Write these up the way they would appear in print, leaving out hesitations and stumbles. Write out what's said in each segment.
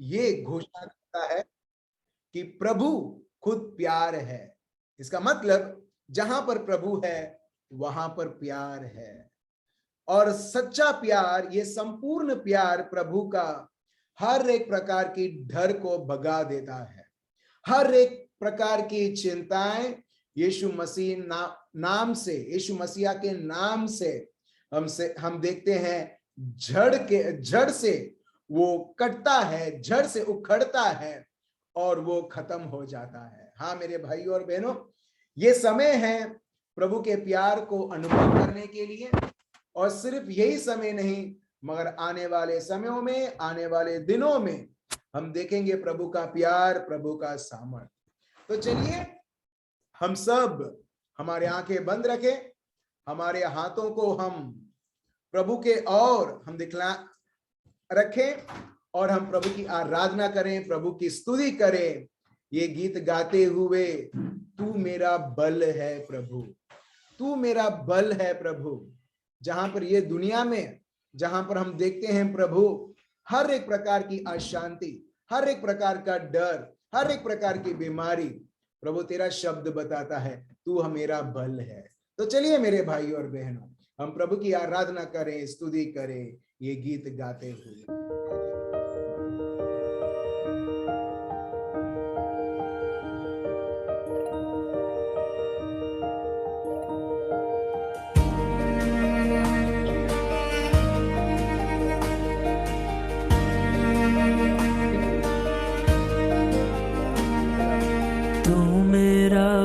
ये घोषणा करता है कि प्रभु खुद प्यार है। इसका मतलब जहां पर प्रभु है वहां पर प्यार है, और सच्चा प्यार, ये संपूर्ण प्यार प्रभु का हर एक प्रकार की डर को भगा देता है। हर एक प्रकार की चिंताएं यीशु मसीह नाम से, यीशु मसीहा के नाम से हम देखते हैं जड़ से वो कटता है, जड़ से उखड़ता है और वो खत्म हो जाता है। हाँ मेरे भाइयों और बहनों, ये समय है प्रभु के प्यार को अनुभव करने के लिए, और सिर्फ यही समय नहीं मगर आने वाले समयों में, आने वाले दिनों में हम देखेंगे प्रभु का प्यार, प्रभु का सामर्थ्य। तो चलिए हम सब हमारे आंखें बंद रखें, हमारे हाथों को हम प्रभु के और हम दिखला रखें और हम प्रभु की आराधना करें, प्रभु की स्तुति करें, ये गीत गाते हुए, तू मेरा बल है प्रभु, तू मेरा बल है प्रभु। जहां पर ये दुनिया में, जहां पर हम देखते हैं प्रभु हर एक प्रकार की अशांति, हर एक प्रकार का डर, हर एक प्रकार की बीमारी, प्रभु तेरा शब्द बताता है तू मेरा बल है। तो चलिए मेरे भाई और बहनों, हम प्रभु की आराधना करें, स्तुति करें ये गीत गाते हुए।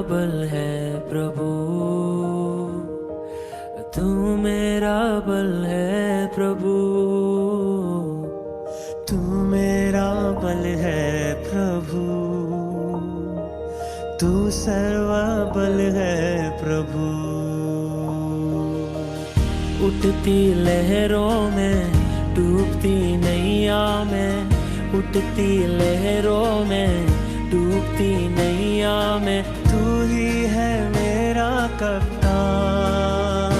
बल है प्रभु, तू मेरा बल है प्रभु, तू मेरा बल है प्रभु, तू सर्वा बल है प्रभु। उठती लहरों में, डूबती नैया में, उठती लहरों में, डूबती नैया में, तू ही है मेरा कप्तान,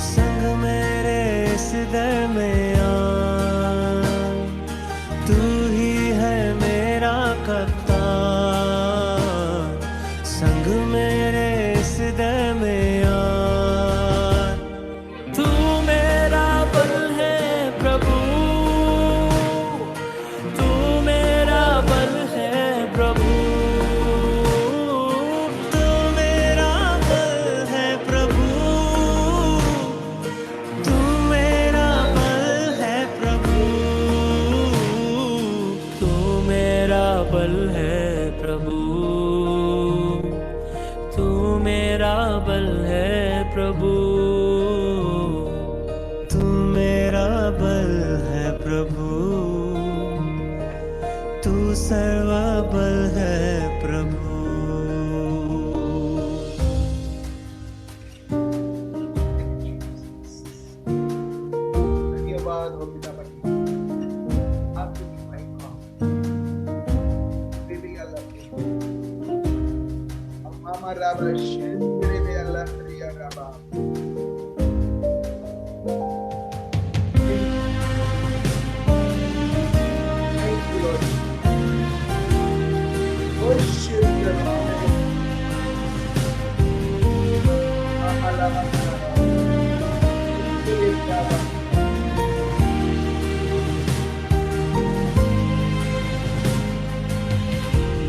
संग मेरे इस दरमियान। तू ही है मेरा कप्तान, संग मेरे इस दरमियान। तू मेरा बल है प्रभु, तू मेरा बल है प्रभु, तू मेरा बल है प्रभु, तू मेरा बल है प्रभु, तू मेरा बल है प्रभु, तू मेरा बल है प्रभु, तू मेरा बल है प्रभु, तू सर्वा बल है प्रभु। धन्यवाद हो पिता परमेश्वर, आपकी महिमा देवी अल्लाह, मामा राबा शेरे में अल्लाह रिया राबा। Thank you Lord. Worship your name. Mama Raba Raba. Raba.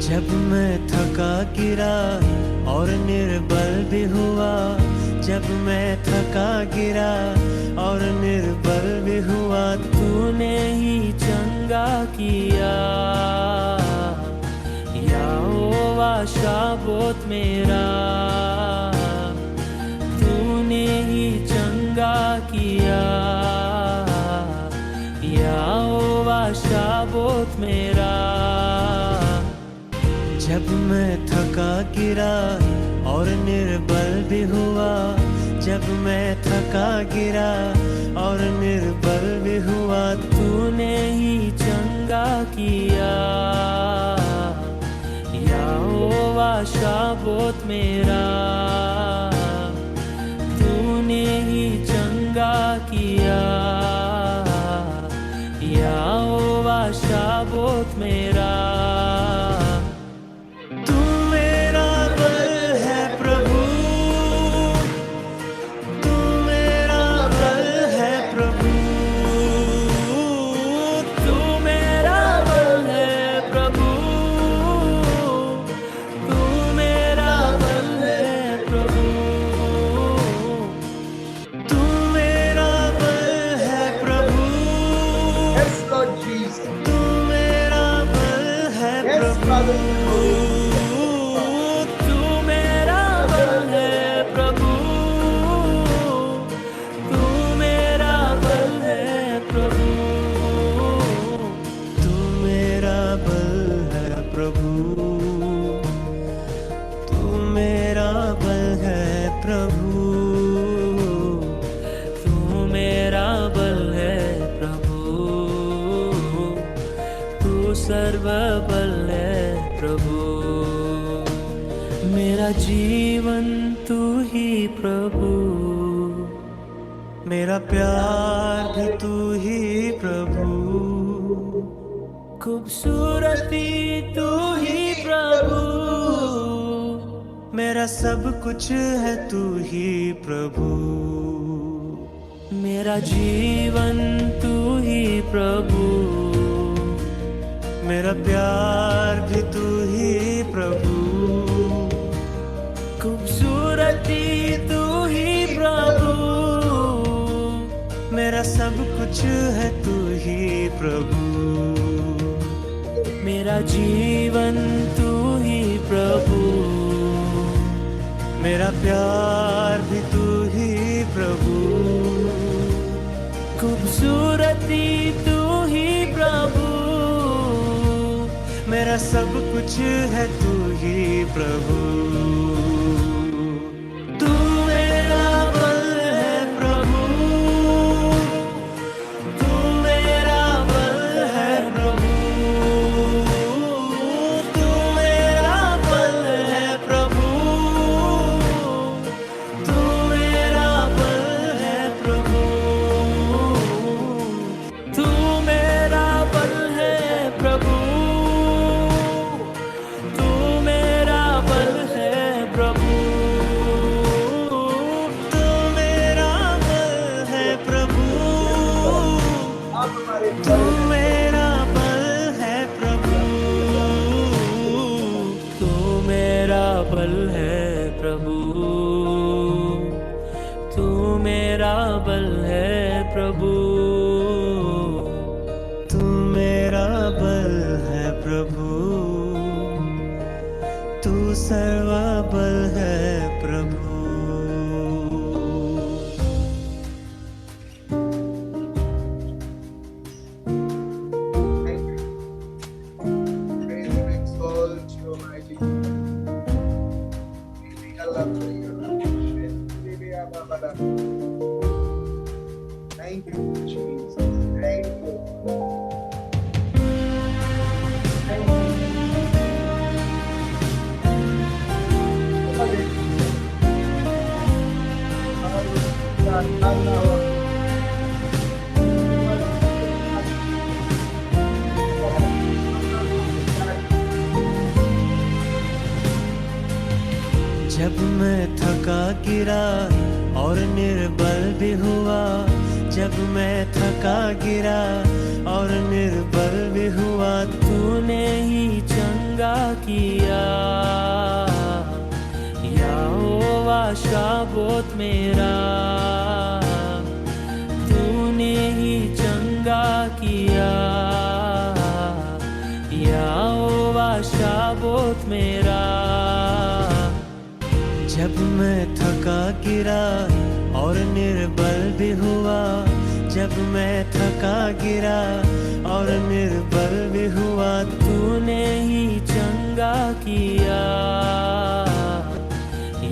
जब मैं थका गिरा और निर्बल भी हुआ, जब मैं थका गिरा और निर्बल भी हुआ, तूने ही चंगा किया, यहोवा शाबोत मेरा, तूने ही चंगा किया, यहोवा शाबोत मेरा। जब मैं थका गिरा और निर्बल भी हुआ, जब मैं थका गिरा और निर्बल भी हुआ, तूने ही चंगा किया, यहोवा शाबोत मेरा, तूने ही चंगा किया, यहोवा शाबोत शाबोत मेरा। तू मेरा बल है प्रभु, तू मेरा बल है प्रभु, तू मेरा बल है प्रभु, तू मेरा बल है प्रभु, तू मेरा बल है प्रभु, Yes, Lord Jesus. तू मेरा बल है Yes, प्रभु, Father. तू मेरा बल है प्रभु, तू मेरा बल है प्रभु, तू मेरा बल है प्रभु, तू मेरा बल है प्रभु, तू मेरा बल है प्रभु, तू सर्व बल है प्रभु। मेरा जीवन तू ही प्रभु, मेरा प्यार भी तू ही प्रभु, खूबसूरती तू ही प्रभु, मेरा सब कुछ है तू ही प्रभु, मेरा जीवन तू ही प्रभु, मेरा प्यार भी तू ही प्रभु, खूबसूरती तू ही प्रभु, मेरा सब कुछ है तू ही प्रभु, मेरा जीवन तू ही प्रभु, मेरा प्यार भी तू ही प्रभु, खूबसूरती तू ही प्रभु, मेरा सब कुछ है तू ही प्रभु। तू मेरा बल है प्रभु, तू मेरा बल है प्रभु, तू मेरा बल है प्रभु, तू मेरा बल है प्रभु, तू मेरा बल है प्रभु, तू मेरा बल है प्रभु, तू मेरा बल है प्रभु, आप हमारे तू मेरा बल है प्रभु, तू मेरा बल है प्रभु, तू मेरा बल है प्रभु, तू मेरा बल है प्रभु, तू सर्व बल है प्रभु। praise and exalt you, mighty God. Thank you, Jesus. Thank you. Thank you. जब मैं थका गिरा और निर्बल भी हुआ, जब मैं थका गिरा और निर्बल भी हुआ, तूने ही चंगा किया, यहोवा शाबोत मेरा, तूने ही चंगा किया, यहोवा शाबोत मेरा। जब मैं थका गिरा और निर्बल भी हुआ, जब मैं थका गिरा और निर्बल भी हुआ, तूने ही चंगा किया,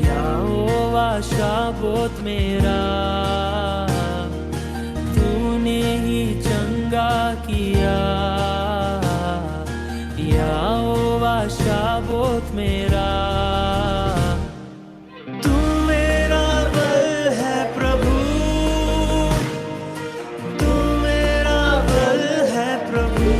यहोवा शाबोत मेरा, तूने ही चंगा किया, यहोवा शाबोत मेरा। तू मेरा बल है प्रभु, तू मेरा बल है प्रभु,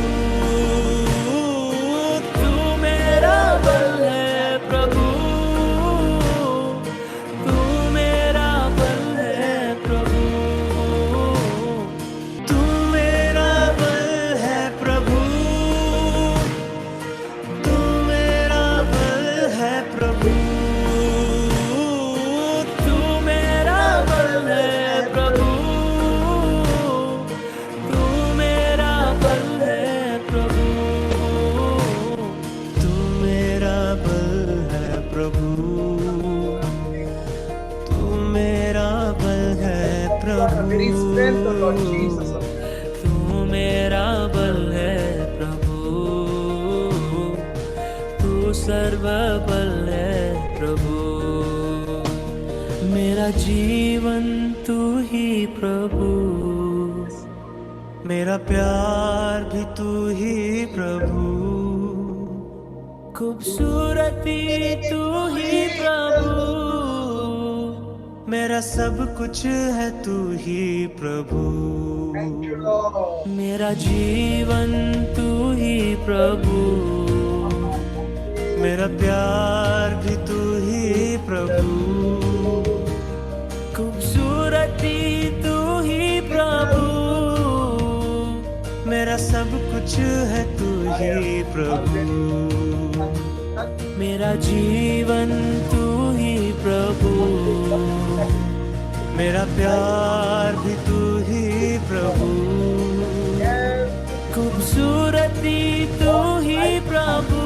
Lord Jesus. तू मेरा बल है प्रभु, तू सर्वबल है प्रभु, मेरा जीवन तू ही प्रभु, मेरा प्यार भी तू ही प्रभु, खूबसूरती तू ही प्रभु, मेरा सब कुछ है तू ही प्रभु, Thank you, Lord. मेरा जीवन तू ही प्रभु, मेरा प्यार भी तू ही प्रभु, खूबसूरती तू ही प्रभु, मेरा सब कुछ है तू ही प्रभु, मेरा जीवन तू ही प्रभु, मेरा प्यार भी तू ही प्रभु, खूबसूरती तू ही प्रभु,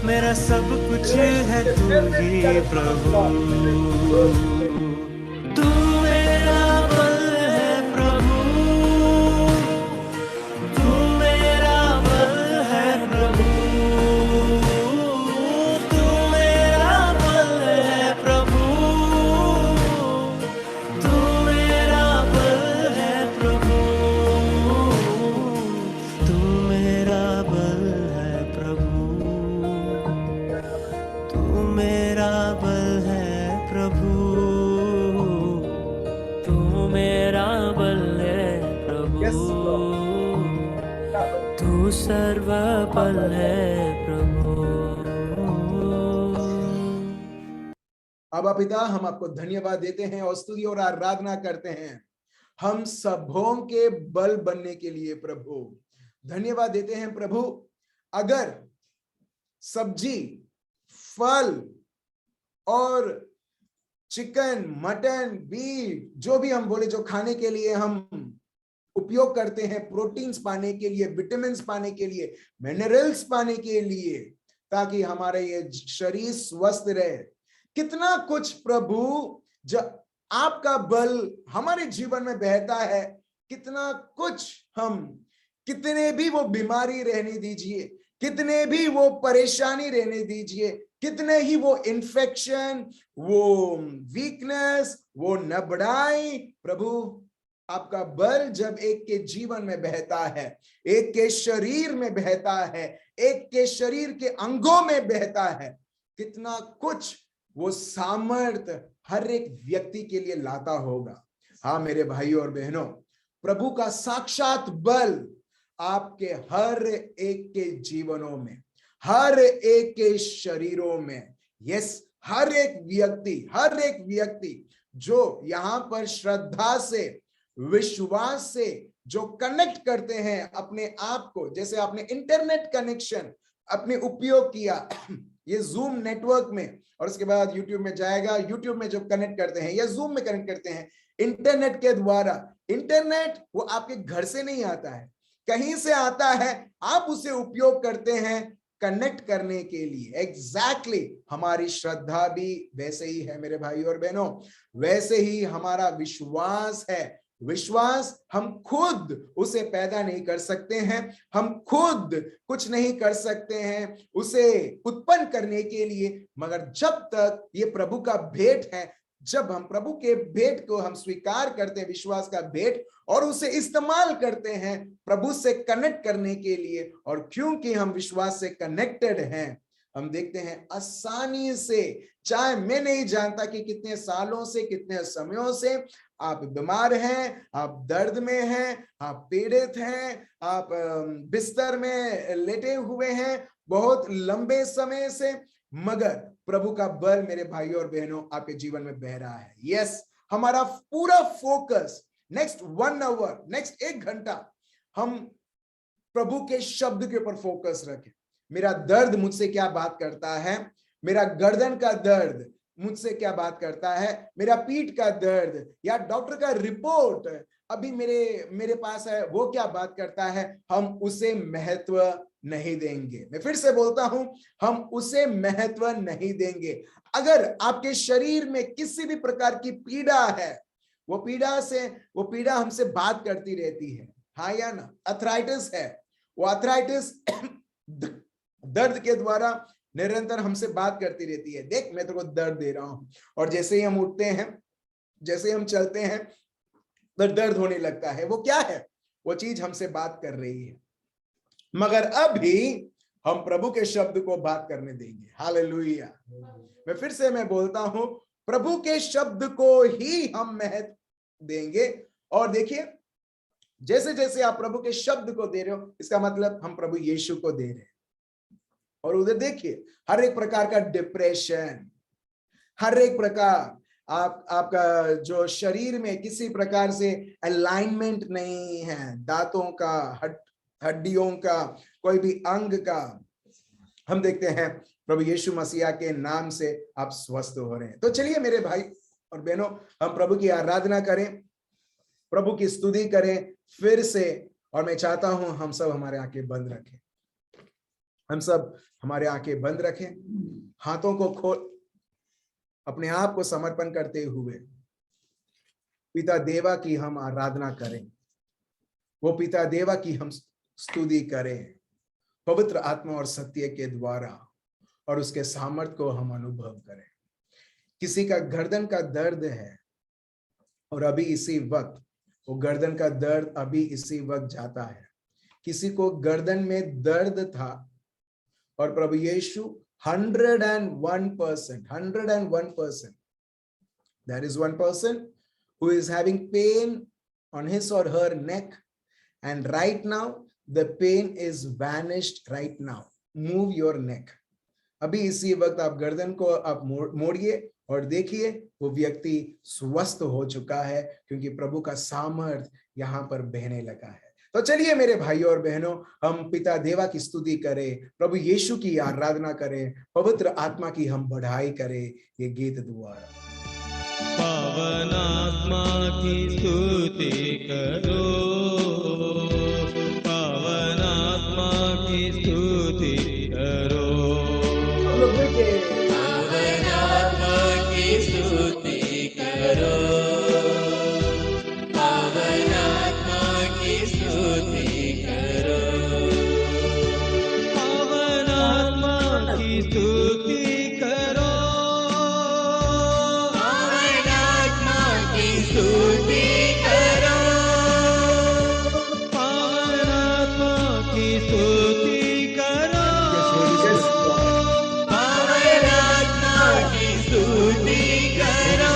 मेरा सब कुछ है तू ही प्रभु, तू मेरा बल है प्रभु, तू मेरा बल है प्रभु, तू मेरा बल है प्रभु, तू मेरा बल है प्रभु, तू मेरा बल है प्रभु, तू मेरा बल है प्रभु, तू मेरा बल है Yes, प्रभु, Lord. तू सर्वबल है प्रभु। अब पिता, हम आपको धन्यवाद देते हैं और स्तुति और आराधना करते हैं हम सबों के बल बनने के लिए। प्रभु धन्यवाद देते हैं प्रभु, अगर सब्जी, फल और चिकन, मटन, बीफ, जो भी हम बोले, जो खाने के लिए हम उपयोग करते हैं, प्रोटीन्स पाने के लिए, विटामिन्स पाने के लिए, मिनरल्स पाने के लिए, ताकि हमारा ये शरीर स्वस्थ रहे, कितना कुछ प्रभु जब आपका बल हमारे जीवन में बहता है, कितना कुछ हम, कितने भी वो बीमारी रहने दीजिए, कितने भी वो परेशानी रहने दीजिए, कितने ही वो इन्फेक्शन, वो वीकनेस, वो नबड़ाई, प्रभु आपका बल जब एक के जीवन में बहता है, एक के शरीर में बहता है, एक के शरीर के अंगों में बहता है, कितना कुछ वो सामर्थ्य हर एक व्यक्ति के लिए लाता होगा। हाँ मेरे भाइयों और बहनों, प्रभु का साक्षात बल आपके हर एक के जीवनों में, हर एक के शरीरों में, यस, हर एक व्यक्ति जो यहाँ पर श्रद्धा से, विश्वास से जो कनेक्ट करते हैं अपने आप को, जैसे आपने इंटरनेट कनेक्शन अपने उपयोग किया ये जूम नेटवर्क में, और उसके बाद यूट्यूब में जाएगा, यूट्यूब में जो कनेक्ट करते हैं या जूम में कनेक्ट करते हैं इंटरनेट के द्वारा। इंटरनेट वो आपके घर से नहीं आता है, कहीं से आता है, आप उसे उपयोग करते हैं कनेक्ट करने के लिए। एग्जैक्टली हमारी श्रद्धा भी वैसे ही है मेरे भाई और बहनों, वैसे ही हमारा विश्वास है। विश्वास हम खुद उसे पैदा नहीं कर सकते हैं, हम खुद कुछ नहीं कर सकते हैं उसे उत्पन्न करने के लिए, मगर जब तक ये प्रभु का भेंट है, जब हम प्रभु के भेंट को हम स्वीकार करते हैं, विश्वास का भेंट, और उसे इस्तेमाल करते हैं प्रभु से कनेक्ट करने के लिए, और क्योंकि हम विश्वास से कनेक्टेड हैं, हम देखते हैं आसानी से, चाहे मैं नहीं जानता कि कितने सालों से, कितने समयों से आप बीमार हैं, आप दर्द में हैं, आप पीड़ित हैं, आप बिस्तर में लेटे हुए हैं बहुत लंबे समय से, मगर प्रभु का बल मेरे भाइयों और बहनों आपके जीवन में बह रहा है। यस, हमारा पूरा फोकस नेक्स्ट 1 आवर, नेक्स्ट 1 घंटा हम प्रभु के शब्द के ऊपर फोकस रखें। मेरा दर्द मुझसे क्या बात करता है, मेरा गर्दन का दर्द मुझसे क्या बात करता है, मेरा पीठ का दर्द या डॉक्टर का रिपोर्ट अभी मेरे पास है, वो क्या बात करता है, हम उसे महत्व नहीं देंगे। मैं फिर से बोलता हूं, हम उसे महत्व नहीं देंगे। अगर आपके शरीर में किसी भी प्रकार की पीड़ा है, वो पीड़ा हमसे बात करती रहती है, हाँ या ना। अर्थराइटिस है, वो अर्थराइटिस दर्द के द्वारा निरंतर हमसे बात करती रहती है, देख मैं तेरे को दर्द दे रहा हूं। और जैसे ही हम उठते हैं, जैसे ही हम चलते हैं, तो दर्द होने लगता है। वो क्या है? वो चीज हमसे बात कर रही है। मगर अभी हम प्रभु के शब्द को बात करने देंगे। हालेलुया। मैं बोलता हूं, प्रभु के शब्द को ही हम महत्व देंगे। और देखिए, जैसे जैसे आप प्रभु के शब्द को दे रहे हो, इसका मतलब हम प्रभु यीशु को दे रहे हैं। और उधर देखिए, हर एक प्रकार का डिप्रेशन, हर एक प्रकार आपका जो शरीर में किसी प्रकार से अलाइनमेंट नहीं है, दांतों का, हड्डियों का, कोई भी अंग का, हम देखते हैं प्रभु यीशु मसीह के नाम से आप स्वस्थ हो रहे हैं। तो चलिए मेरे भाई और बहनों, हम प्रभु की आराधना करें, प्रभु की स्तुति करें फिर से। और मैं चाहता हूं हम सब हमारे आंखें बंद रखें, हम सब हमारे आंखें बंद रखें, हाथों को खोल, अपने आप को समर्पण करते हुए पिता देवा की हम आराधना करें, वो पिता देवा की हम स्तुति करें पवित्र आत्मा और सत्य के द्वारा, और उसके सामर्थ को हम अनुभव करें। किसी का गर्दन का दर्द है और अभी इसी वक्त वो गर्दन का दर्द अभी इसी वक्त जाता है। किसी को गर्दन में दर्द था और प्रभु यीशु 101%, there is one person who is having pain on his or her neck, and right now the pain is vanished. Right now move your neck. अभी इसी वक्त आप गर्दन को आप मोड़िए और देखिए, वो व्यक्ति स्वस्थ हो चुका है, क्योंकि प्रभु का सामर्थ यहाँ पर बहने लगा है। तो चलिए मेरे भाइयों और बहनों, हम पिता देवा की स्तुति करें, प्रभु यीशु की आराधना करें, पवित्र आत्मा की हम बढ़ाई करें ये गीत द्वारा। पावन आत्मा की स्तुति करो, पावन आत्मा की स्तुति करो, पावन आत्मा की स्तुति करो, पावन आत्मा की स्तुति करो, पावन आत्मा की स्तुति करो, पावन आत्मा की स्तुति करो, पावन आत्मा की स्तुति करो, पावन आत्मा की स्तुति करो,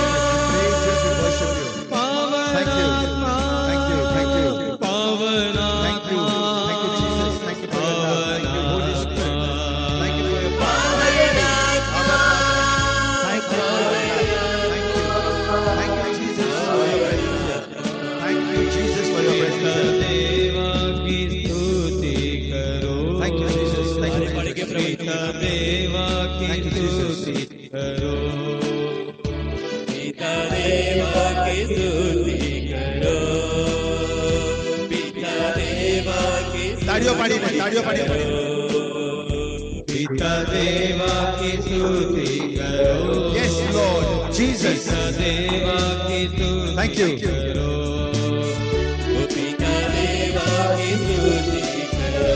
पावन आत्मा, पावन आत्मा, पिता देवा की स्तुति करो, पिता देवा की स्तुति करो, पिता देवा की ताड़ियों पाड़ी पिता देवा की स्तुति करो। Yes Lord Jesus, पिता देवा की स्तुति करो, पिता देवा की स्तुति करो,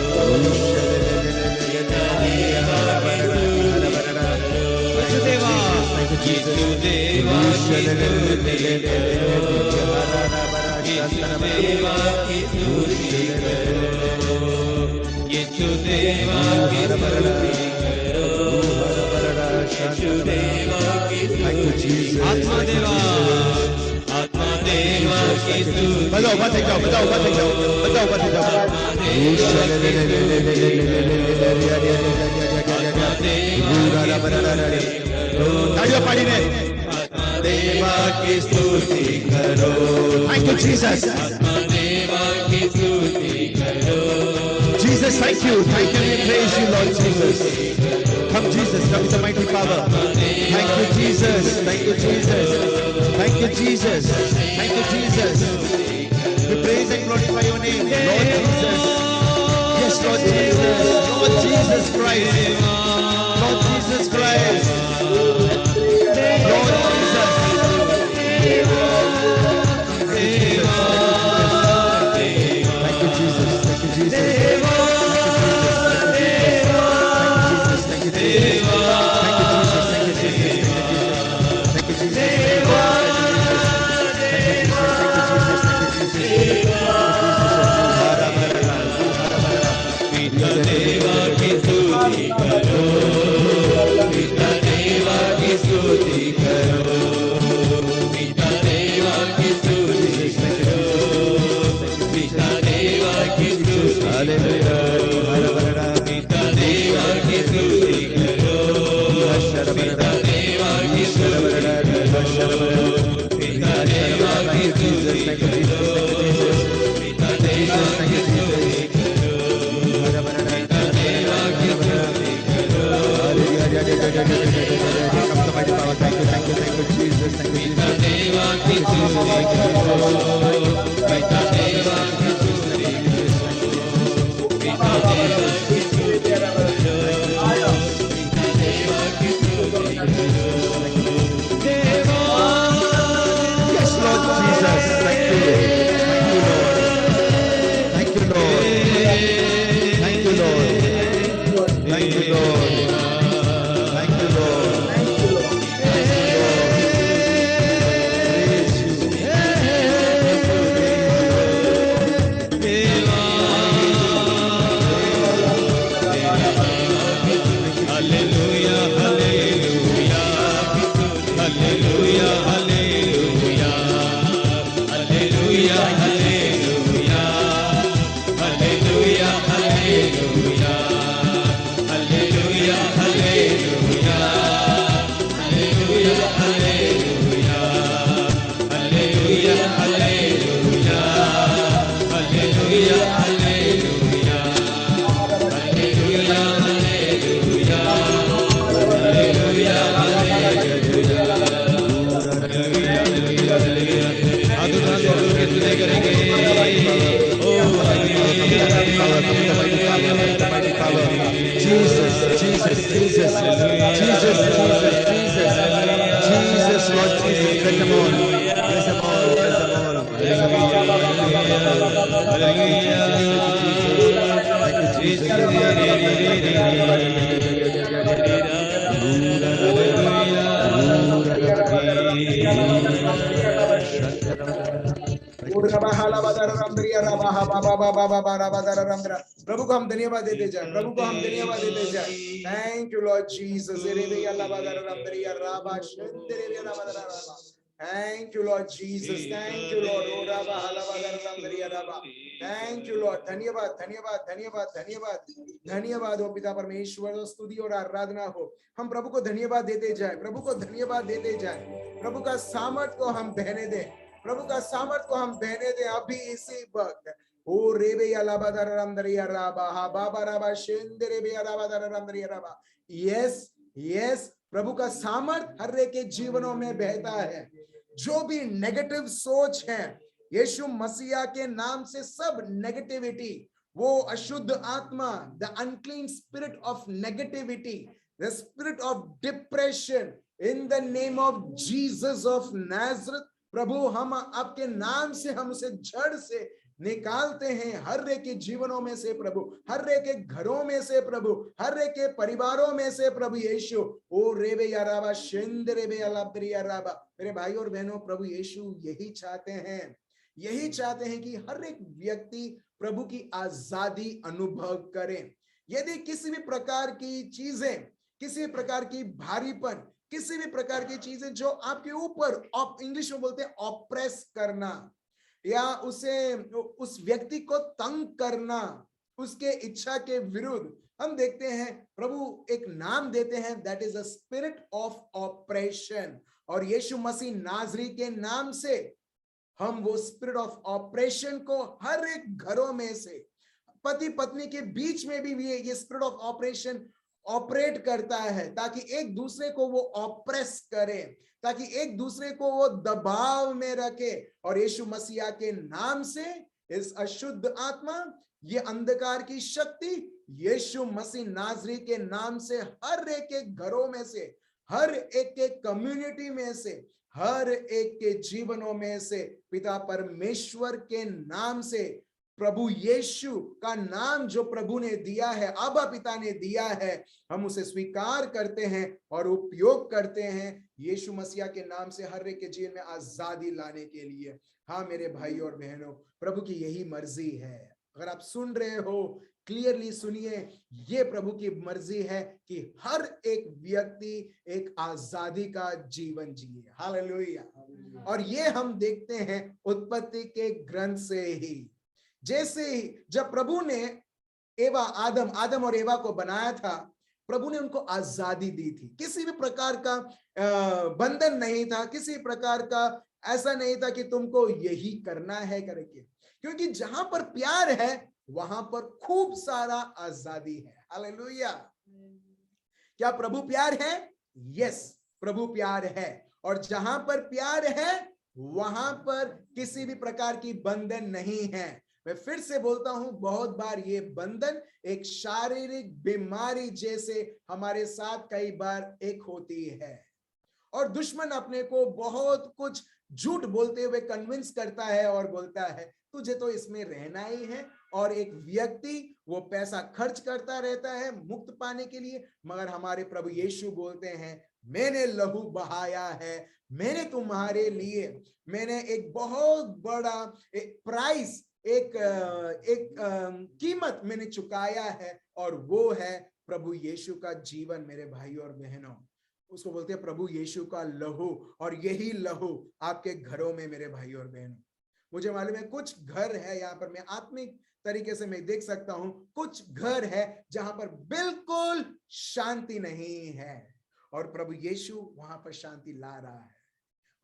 आत्मा देवा की बताओ बात जाओ, बताओ बात जाओ, बताओ बात जाओ। तालियों पाड़ी में देवा की स्तुति करो। Thank you Jesus. देवा की स्तुति करो। Jesus, thank you. Thank you. We praise you, Lord Jesus. Come Jesus, come with the mighty power. Thank you Jesus. Thank you Jesus. Thank you Jesus. Thank you Jesus. We praise and glorify your name, Lord Jesus. Yes, Lord Jesus. Lord Jesus Christ. Lord Jesus Christ. Lord Jesus. पिता देवा की स्तुति करो, पिता देवा की स्तुति करो, पिता देवा की स्तुति करो, पिता देवा की स्तुति करो, पिता देवा की स्तुति करो, पिता देवा की स्तुति करो, पिता देवा की स्तुति करो, पिता देवा की स्तुति करो, पिता देवा की स्तुति करो। पिता देवा की स्तुति करो, पिता देवा की स्तुति करो, पिता देवा की स्तुति करो, पिता देवा की स्तुति करो। देवा, yes Lord Jesus, thank you Lord, thank you Lord, thank you Lord, thank you Lord, thank you Lord, thank you Lord, thank you Hallelujah, hallelujah, hallelujah, hallelujah, hallelujah, hallelujah, hallelujah, hallelujah, hallelujah, hallelujah, hallelujah, hallelujah, hallelujah, hallelujah, hallelujah, hallelujah, Jesus, Jesus, Jesus, Jesus, Jesus, Jesus, Jesus, Lord Jesus, bless them all, bless them all, bless them all, प्रभु को हम धन्यवाद देते जाए, प्रभु को हम धन्यवाद देते जाए। Thank you Lord Jesus. Thank you Lord Jesus, thank you Lord, thank you Lord, धन्यवाद धन्यवाद धन्यवाद धन्यवाद धन्यवाद हो पिता परमेश्वर, स्तुति और आराधना हो। हम प्रभु को धन्यवाद देते जाए, प्रभु को धन्यवाद देते जाए, प्रभु का सामर्थ को हम बहने दें, प्रभु का सामर्थ को हम बहने दें अभी इसी वक्त। ओ रेबे अलाबादर रामदरिया राबा हा बाबा राबा शेंदरे बे अलाबादर रामदरिया राबा। यस यस, प्रभु का सामर्थ हर एक के जीवनों में बहता है। जो भी नेगेटिव सोच है, यीशु मसीहा के नाम से सब नेगेटिविटी, वो अशुद्ध आत्मा, the unclean spirit of negativity, the spirit of depression, in the name of Jesus of Nazareth, प्रभु हम आपके नाम से हम उसे जड़ से निकालते हैं। हर एक के जीवनों में से प्रभु, हर एक के घरों में से प्रभु, हर एक के परिवारों में से प्रभु यीशु। ओ रेबे याराबा शेंदरे बे अलाब्दरी याराबा। मेरे भाई और बहनों, प्रभु यीशु यही चाहते हैं, यही चाहते हैं कि हर एक व्यक्ति प्रभु की आजादी अनुभव करें। यदि किसी भी प्रकार की चीजें, किसी भी प्रकार की भारीपन, किसी भी प्रकार की चीजें जो आपके ऊपर, इंग्लिश में बोलते हैं ऑप्रेस करना, या उसे उस व्यक्ति को तंग करना, उसके इच्छा के विरुद्ध, हम देखते हैं प्रभु एक नाम देते हैं, that is a spirit of operation. और यीशु मसीह नाजरी के नाम से हम वो स्पिरिट ऑफ ऑपरेशन को हर एक घरों में से, पति पत्नी के बीच में भी ये स्पिरिट ऑफ ऑपरेशन ऑपरेट करता है, ताकि एक दूसरे को वो ऑप्रेस करे, ताकि एक दूसरे को वो दबाव में रखे। और यीशु मसीहा के नाम से इस अशुद्ध आत्मा, ये अंधकार की शक्ति, यीशु मसीह नाजरी के नाम से हर एक के घरों में से, हर एक के कम्युनिटी में से, हर एक के जीवनों में से पिता परमेश्वर के नाम से, प्रभु यीशु का नाम जो प्रभु ने दिया है, अब्बा पिता ने दिया है, हम उसे स्वीकार करते हैं और उपयोग करते हैं यीशु मसीहा के नाम से हर एक के जीवन में आजादी लाने के लिए। हाँ मेरे भाई और बहनों, प्रभु की यही मर्जी है। अगर आप सुन रहे हो क्लियरली सुनिए, ये प्रभु की मर्जी है कि हर एक व्यक्ति एक आजादी का जीवन जिए। हालेलुया। और ये हम देखते हैं उत्पत्ति के ग्रंथ से ही। जैसे ही जब प्रभु ने आदम और एवा को बनाया था, प्रभु ने उनको आजादी दी थी। किसी भी प्रकार का बंधन नहीं था, किसी प्रकार का ऐसा नहीं था कि तुमको यही करना है करके, क्योंकि जहां पर प्यार है वहां पर खूब सारा आजादी है। हालेलुया। क्या प्रभु प्यार है? यस, प्रभु प्यार है। और जहां पर प्यार है वहां पर किसी भी प्रकार की बंधन नहीं है। मैं फिर से बोलता हूं, बहुत बार ये बंधन एक शारीरिक बीमारी जैसे हमारे साथ कई बार एक होती है, और दुश्मन अपने को बहुत कुछ झूठ बोलते हुए कन्विंस करता है और बोलता है तुझे तो इसमें रहना ही है। और एक व्यक्ति वो पैसा खर्च करता रहता है मुक्त पाने के लिए, मगर हमारे प्रभु यीशु बोलते हैं मैंने लहू बहाया है, मैंने तुम्हारे लिए, मैंने एक बहुत बड़ा एक प्राइस, एक कीमत मैंने चुकाया है, और वो है प्रभु यीशु का जीवन। मेरे भाइयों और बहनों, उसको बोलते हैं प्रभु यीशु का लहू, और यही लहू आपके घरों में मेरे भाइयों और बहनों। मुझे मालूम है कुछ घर है यहाँ पर, मैं आत्मिक तरीके से मैं देख सकता हूं, कुछ घर है जहां पर बिल्कुल शांति नहीं है, और प्रभु यीशु वहां पर शांति ला रहा है।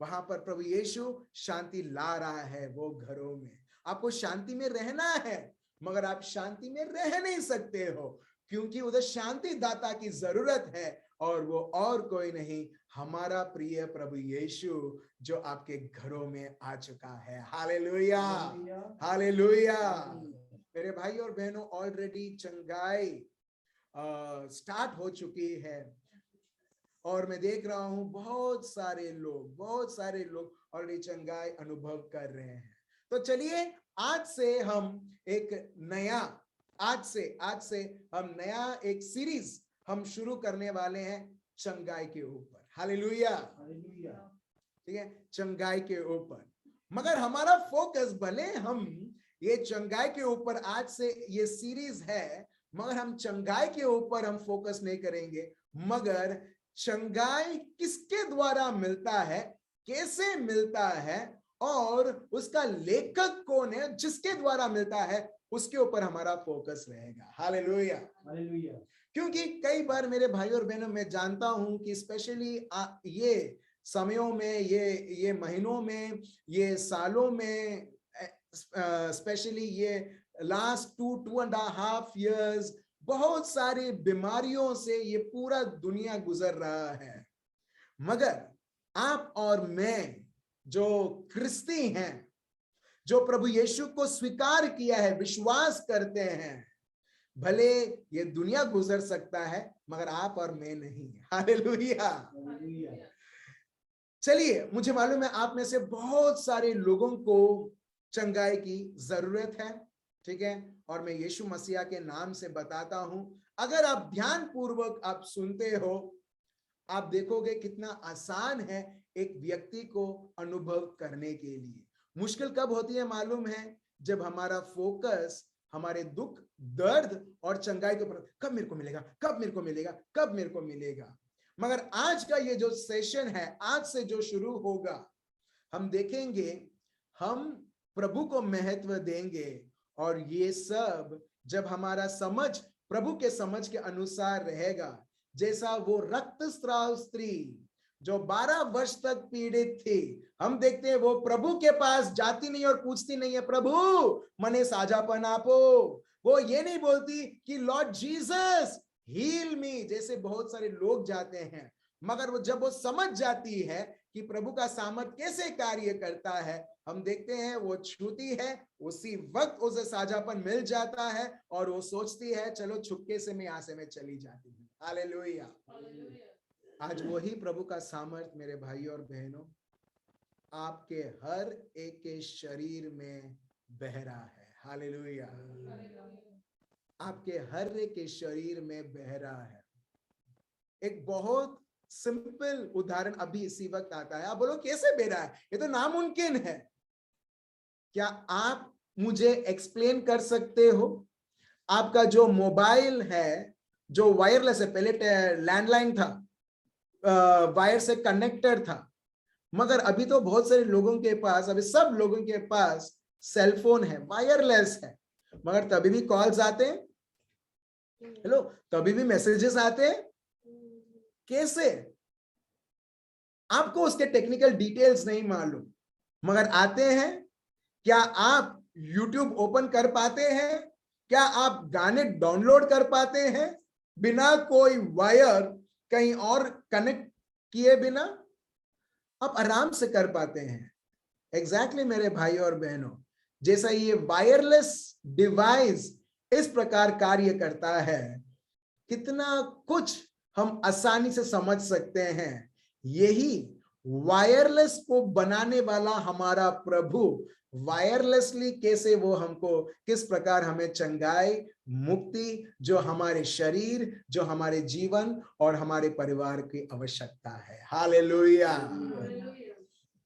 वहां पर प्रभु यीशु शांति ला रहा है वो घरों में। आपको शांति में रहना है, मगर आप शांति में रह नहीं सकते हो, क्योंकि उधर शांति दाता की जरूरत है, और वो और कोई नहीं, हमारा प्रिय प्रभु यीशु जो आपके घरों में आ चुका है। Hallelujah, hallelujah. मेरे भाई और बहनों, ऑलरेडी चंगाई स्टार्ट हो चुकी है, और मैं देख रहा हूं बहुत सारे लोग ऑलरेडी चंगाई अनुभव कर रहे हैं। तो चलिए आज से हम एक सीरीज हम शुरू करने वाले हैं चंगाई के ऊपर। हालेलुया, ठीक है, चंगाई के ऊपर। मगर हमारा फोकस, भले हम ये चंगाई के ऊपर आज से ये सीरीज है, मगर हम चंगाई के ऊपर हम फोकस नहीं करेंगे, मगर चंगाई किसके द्वारा मिलता है, कैसे मिलता है, और उसका लेखक कौन है जिसके द्वारा मिलता है, उसके ऊपर हमारा फोकस रहेगा। Hallelujah, hallelujah. क्योंकि कई बार मेरे भाई और बहनों, मैं जानता हूं कि स्पेशली ये समयों में, ये महीनों में, ये सालों में, स्पेशली ये लास्ट 2.5 years, बहुत सारी बीमारियों से ये पूरा दुनिया गुजर रहा है। मगर आप और मैं जो क्रिस्ती हैं, जो प्रभु यीशु को स्वीकार किया है, विश्वास करते हैं, भले ये दुनिया गुजर सकता है मगर आप और मैं नहीं। हालेलुया। चलिए, मुझे मालूम है आप में से बहुत सारे लोगों को चंगाई की जरूरत है, ठीक है, और मैं यीशु मसीहा के नाम से बताता हूं, अगर आप ध्यान पूर्वक आप सुनते हो, आप देखोगे कितना आसान है एक व्यक्ति को अनुभव करने के लिए। मुश्किल कब होती है मालूम है? जब हमारा फोकस हमारे दुख, दर्द और चंगाई के ऊपर, कब मेरे को मिलेगा, कब मेरे को मिलेगा, कब मेरे को मिलेगा। मगर आज का ये जो सेशन है, आज से जो शुरू होगा, हम देखेंगे, हम प्रभु को महत्व देंगे, और ये सब जब हमारा समझ प्रभु के समझ के अनुसार रहेगा, जैसा वो रक्तस्राव स्त्री जो 12 वर्ष तक पीड़ित थी, हम देखते हैं वो प्रभु के पास जाती नहीं और पूछती नहीं है प्रभु मने साझापन आपो। वो ये नहीं बोलती कि लॉर्ड जीसस हील मी, जैसे बहुत सारे लोग जाते हैं, मगर वो जब वो समझ जाती है कि प्रभु का सामर्थ कैसे कार्य करता है, हम देखते हैं वो छूती है, उसी वक्त उसे साझापन मिल जाता है, और वो सोचती है चलो छुपके से मैं यहाँ से मैं चली जाती हूँ। हालेलुया। आज वही प्रभु का सामर्थ मेरे भाई और बहनों आपके हर एक के शरीर में बह रहा है। हालेलुया। आपके हर एक के शरीर में बह रहा है। एक बहुत सिंपल उदाहरण अभी इसी वक्त आता है। आप बोलो कैसे बह रहा है, ये तो नामुमकिन है। क्या आप मुझे एक्सप्लेन कर सकते हो? आपका जो मोबाइल है, जो वायरलेस है, पहले लैंडलाइन था, वायर से कनेक्टेड था, मगर अभी तो बहुत सारे लोगों के पास, अभी सब लोगों के पास सेलफोन है, वायरलेस है, मगर तभी भी कॉल्स आते हैं, हेलो, तभी भी मैसेजेस आते हैं। कैसे? आपको उसके टेक्निकल डिटेल्स नहीं मालूम, मगर आते हैं। क्या आप YouTube ओपन कर पाते हैं? क्या आप गाने डाउनलोड कर पाते हैं बिना कोई वायर कहीं और कनेक्ट किए बिना? आप आराम से कर पाते हैं। एग्जैक्टली मेरे भाई और बहनों, जैसा ये वायरलेस डिवाइस इस प्रकार कार्य करता है, कितना कुछ हम आसानी से समझ सकते हैं। यही वायरलेस को बनाने वाला हमारा प्रभु वायरलेसली कैसे वो हमको, किस प्रकार हमें चंगाई, मुक्ति, जो हमारे शरीर, जो हमारे जीवन और हमारे परिवार की आवश्यकता है। हालेलुया।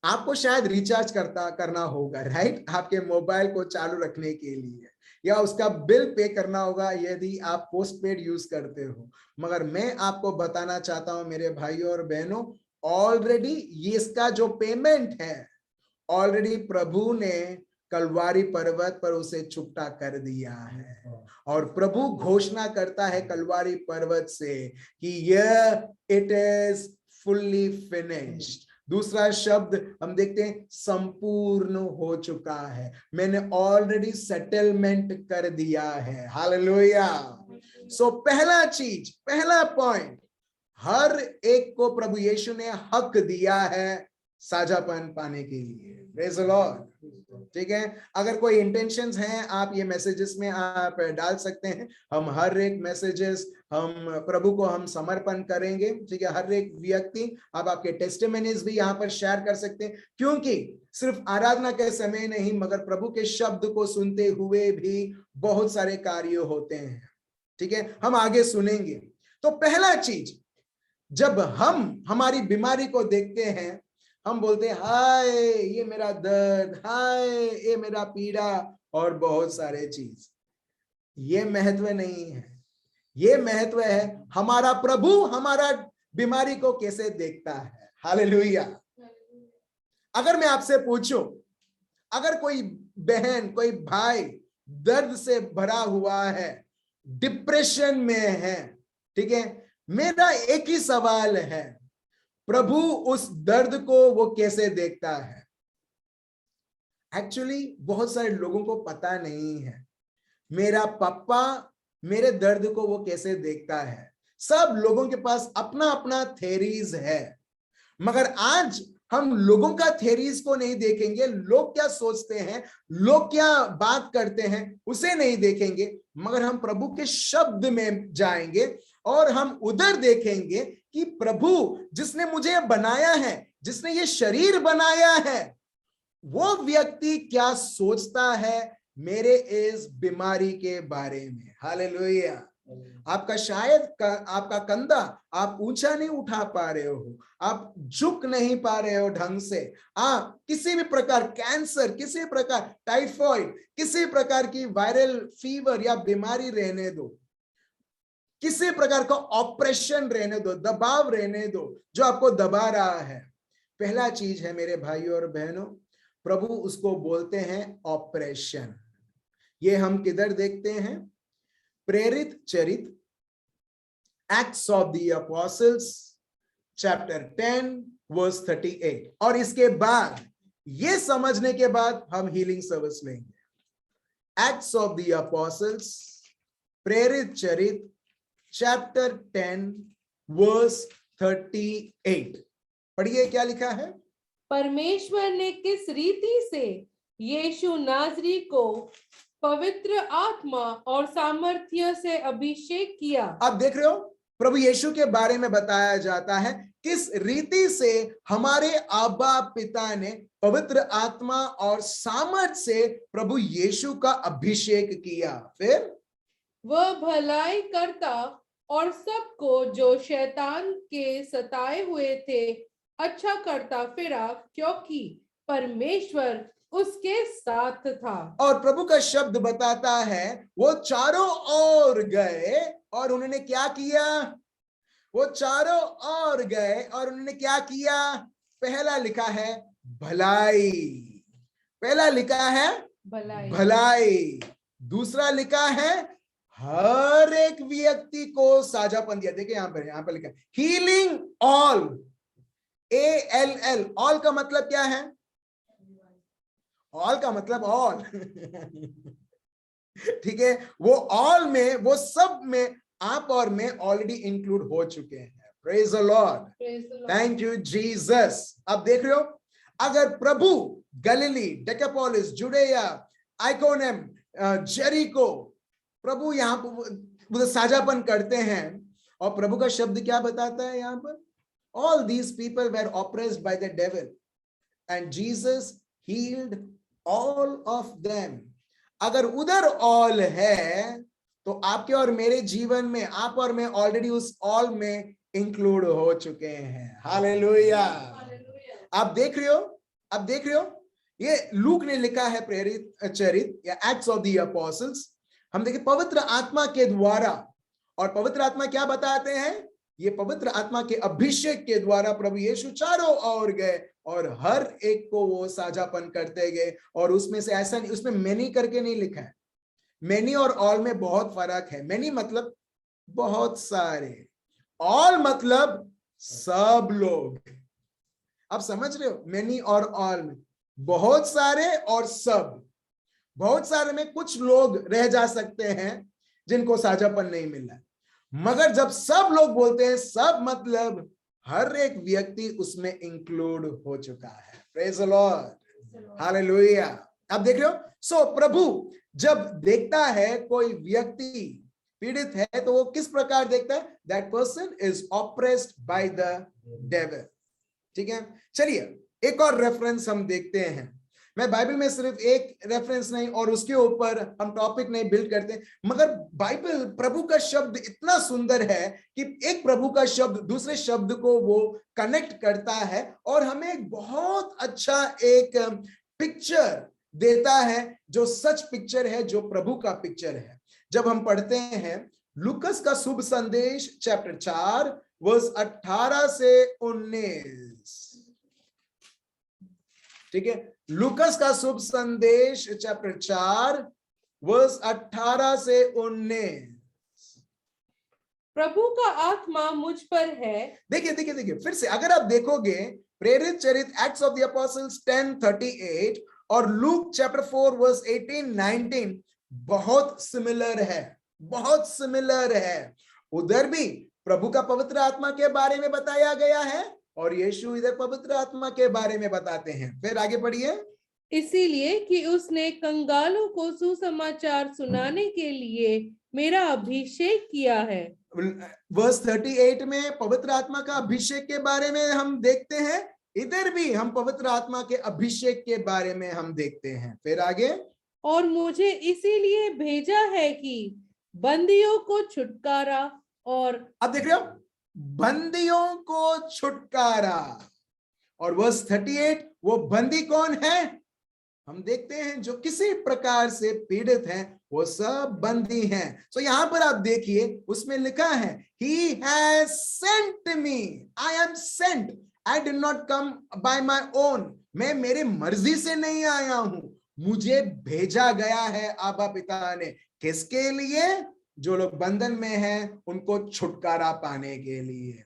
आपको शायद रिचार्ज करना होगा, राइट, आपके मोबाइल को चालू रखने के लिए, या उसका बिल पे करना होगा यदि आप पोस्टपेड यूज करते हो। मगर मैं आपको बताना चाहता हूं मेरे भाइयों और बहनों, ऑलरेडी ये इसका जो पेमेंट है, ऑलरेडी प्रभु ने कलवारी पर्वत पर उसे चुकता कर दिया है। और प्रभु घोषणा करता है कलवारी पर्वत से कि यह इट इज फुल्ली फिनिश्ड। दूसरा शब्द हम देखते हैं, संपूर्ण हो चुका है, मैंने ऑलरेडी सेटलमेंट कर दिया है। हालेलुया। सो पहला चीज, पहला पॉइंट, हर एक को प्रभु यीशु ने हक दिया है साझापन पाने के लिए। Praise the Lord. ठीक है, अगर कोई इंटेंशंस हैं, आप ये मैसेजेस में आप डाल सकते हैं। हम हर एक मैसेजेस, हम प्रभु को हम समर्पण करेंगे। ठीक है, हर एक व्यक्ति, आप आपके टेस्टिमनीज भी यहाँ पर शेयर कर सकते हैं, क्योंकि सिर्फ आराधना के समय नहीं, मगर प्रभु के शब्द को सुनते हुए भी बहुत सारे कार्य होते हैं। ठीक है, हम आगे सुनेंगे। तो पहला चीज, जब हम हमारी बीमारी को देखते हैं, हम बोलते हैं हाय ये मेरा दर्द, हाय ये मेरा पीड़ा, और बहुत सारे चीज। ये महत्व नहीं है, ये महत्व है हमारा प्रभु हमारा बीमारी को कैसे देखता है। हालेलुया। अगर मैं आपसे पूछूं, अगर कोई बहन, कोई भाई दर्द से भरा हुआ है, डिप्रेशन में है, ठीक है, मेरा एक ही सवाल है, प्रभु उस दर्द को वो कैसे देखता है? एक्चुअली बहुत सारे लोगों को पता नहीं है मेरा पापा मेरे दर्द को वो कैसे देखता है। सब लोगों के पास अपना अपना थेरीज है, मगर आज हम लोगों का थेरीज को नहीं देखेंगे, लोग क्या सोचते हैं, लोग क्या बात करते हैं, उसे नहीं देखेंगे, मगर हम प्रभु के शब्द में जाएंगे और हम उधर देखेंगे कि प्रभु जिसने मुझे बनाया है, जिसने ये शरीर बनाया है, वो व्यक्ति क्या सोचता है मेरे इस बीमारी के बारे में। हालेलुया। आपका शायद आपका कंधा आप ऊंचा नहीं उठा पा रहे हो, आप झुक नहीं पा रहे हो ढंग से, आप किसी भी प्रकार कैंसर, किसी प्रकार टाइफॉइड, किसी प्रकार की वायरल फीवर या बीमारी रहने दो, किसी प्रकार का ऑपरेशन रहने दो, दबाव रहने दो जो आपको दबा रहा है, पहला चीज है मेरे भाइयों और बहनों, प्रभु उसको बोलते हैं ऑपरेशन। ये हम किधर देखते हैं? प्रेरित चरित, Acts of the Apostles chapter 10 verse 38। और इसके बाद, ये समझने के बाद हम हीलिंग सर्विस लेंगे। एक्ट्स ऑफ द अपोस्टल्स, प्रेरित चरित चैप्टर 10 वर्स 38। पढ़िए क्या लिखा है। परमेश्वर ने किस रीति से यीशु नाजरी को पवित्र आत्मा और सामर्थ्य से अभिषेक किया। आप देख रहे हो, प्रभु यीशु के बारे में बताया जाता है किस रीति से हमारे आबा पिता ने पवित्र आत्मा और सामर्थ से प्रभु यीशु का अभिषेक किया। फिर वह भलाई करता और सबको जो शैतान के सताए हुए थे अच्छा करता फिरा, क्योंकि परमेश्वर उसके साथ था। और प्रभु का शब्द बताता है वो चारों ओर गए और उन्होंने क्या किया? वो चारों ओर गए और उन्होंने क्या किया? पहला लिखा है भलाई, पहला लिखा है भलाई, भलाई, दूसरा लिखा है हर एक व्यक्ति को साझापन दिया। देखिए यहां पर लिखा है हीलिंग ऑल, ALL, ऑल का मतलब क्या है? ऑल का मतलब ऑल ठीक है, वो ऑल में, वो सब में आप और मैं ऑलरेडी इंक्लूड हो चुके हैं। Praise the Lord, thank you Jesus. अब देख रहे हो, अगर प्रभु गलीली, डेकापोलिस, जुडेया, आइकोनियम, जेरिको, प्रभु यहां पर साझापन करते हैं और प्रभु का शब्द क्या बताता है यहां पर? All these people were oppressed by the devil and Jesus healed all of them. अगर उधर ऑल है तो आपके और मेरे जीवन में आप और मैं ऑलरेडी उस ऑल में इंक्लूड हो चुके हैं। हालेलुया। आप देख रहे हो, अब देख रहे हो, ये लूक ने लिखा है प्रेरित चरित या एक्ट्स ऑफ द अपोस्टल्स। हम देखिए पवित्र आत्मा के द्वारा, और पवित्र आत्मा क्या बताते हैं? ये पवित्र आत्मा के अभिषेक के द्वारा प्रभु यीशु चारों ओर गए और हर एक को वो साझापन करते गए। और उसमें से ऐसा नहीं, उसमें मेनी करके नहीं लिखा है। मेनी और ऑल में बहुत फर्क है। मेनी मतलब बहुत सारे, ऑल मतलब सब लोग। आप समझ रहे हो? मेनी और ऑल में बहुत सारे और सब। बहुत सारे में कुछ लोग रह जा सकते हैं जिनको साझापन नहीं मिला, मगर जब सब लोग बोलते हैं, सब मतलब हर एक व्यक्ति उसमें इंक्लूड हो चुका है। Praise the Lord, hallelujah. आप देख रहे हो? सो प्रभु जब देखता है कोई व्यक्ति पीड़ित है तो वो किस प्रकार देखता है? That person is oppressed by the devil. ठीक है, चलिए एक और रेफरेंस हम देखते हैं। मैं बाइबल में सिर्फ एक रेफरेंस नहीं और उसके ऊपर हम टॉपिक नहीं बिल्ड करते, मगर बाइबल, प्रभु का शब्द इतना सुंदर है कि एक प्रभु का शब्द दूसरे शब्द को वो कनेक्ट करता है और हमें एक बहुत अच्छा एक पिक्चर देता है, जो सच पिक्चर है, जो प्रभु का पिक्चर है। जब हम पढ़ते हैं लूकस का शुभ संदेश चैप्टर 4 वर्स 18 से 19, ठीक है, लूकस का शुभ संदेश चैप्टर 4 वर्स 18 से 19। प्रभु का आत्मा मुझ पर है। देखिए देखिए देखिए फिर से, अगर आप देखोगे प्रेरित चरित एक्ट्स ऑफ द अपोस्टल्स 10:38 और लूक चैप्टर 4 वर्स 18-19 बहुत सिमिलर है, बहुत सिमिलर है। उधर भी प्रभु का पवित्र आत्मा के बारे में बताया गया है और यीशु इधर पवित्र आत्मा के बारे में बताते हैं। फिर आगे पढ़िए। इसीलिए कि उसने कंगालों को सुसमाचार सुनाने के लिए मेरा अभिषेक किया है। वर्स 38 में पवित्र आत्मा का अभिषेक के बारे में हम देखते हैं, इधर भी हम पवित्र आत्मा के अभिषेक के बारे में हम देखते हैं। फिर आगे, और मुझे इसीलिए भेजा है कि बंदियों को छुटकारा और, अब देख रहे हो, बंदियों को छुटकारा। और वर्स 38, वो बंदी कौन है? हम देखते हैं जो किसी प्रकार से पीड़ित हैं, वो सब बंदी हैं। तो यहां पर आप देखिए उसमें लिखा है He has sent me, I am sent, I did not come by my own, मैं मेरे मर्जी से नहीं आया हूं, मुझे भेजा गया है आबा पिता ने। किसके लिए? जो लोग बंधन में हैं उनको छुटकारा पाने के लिए।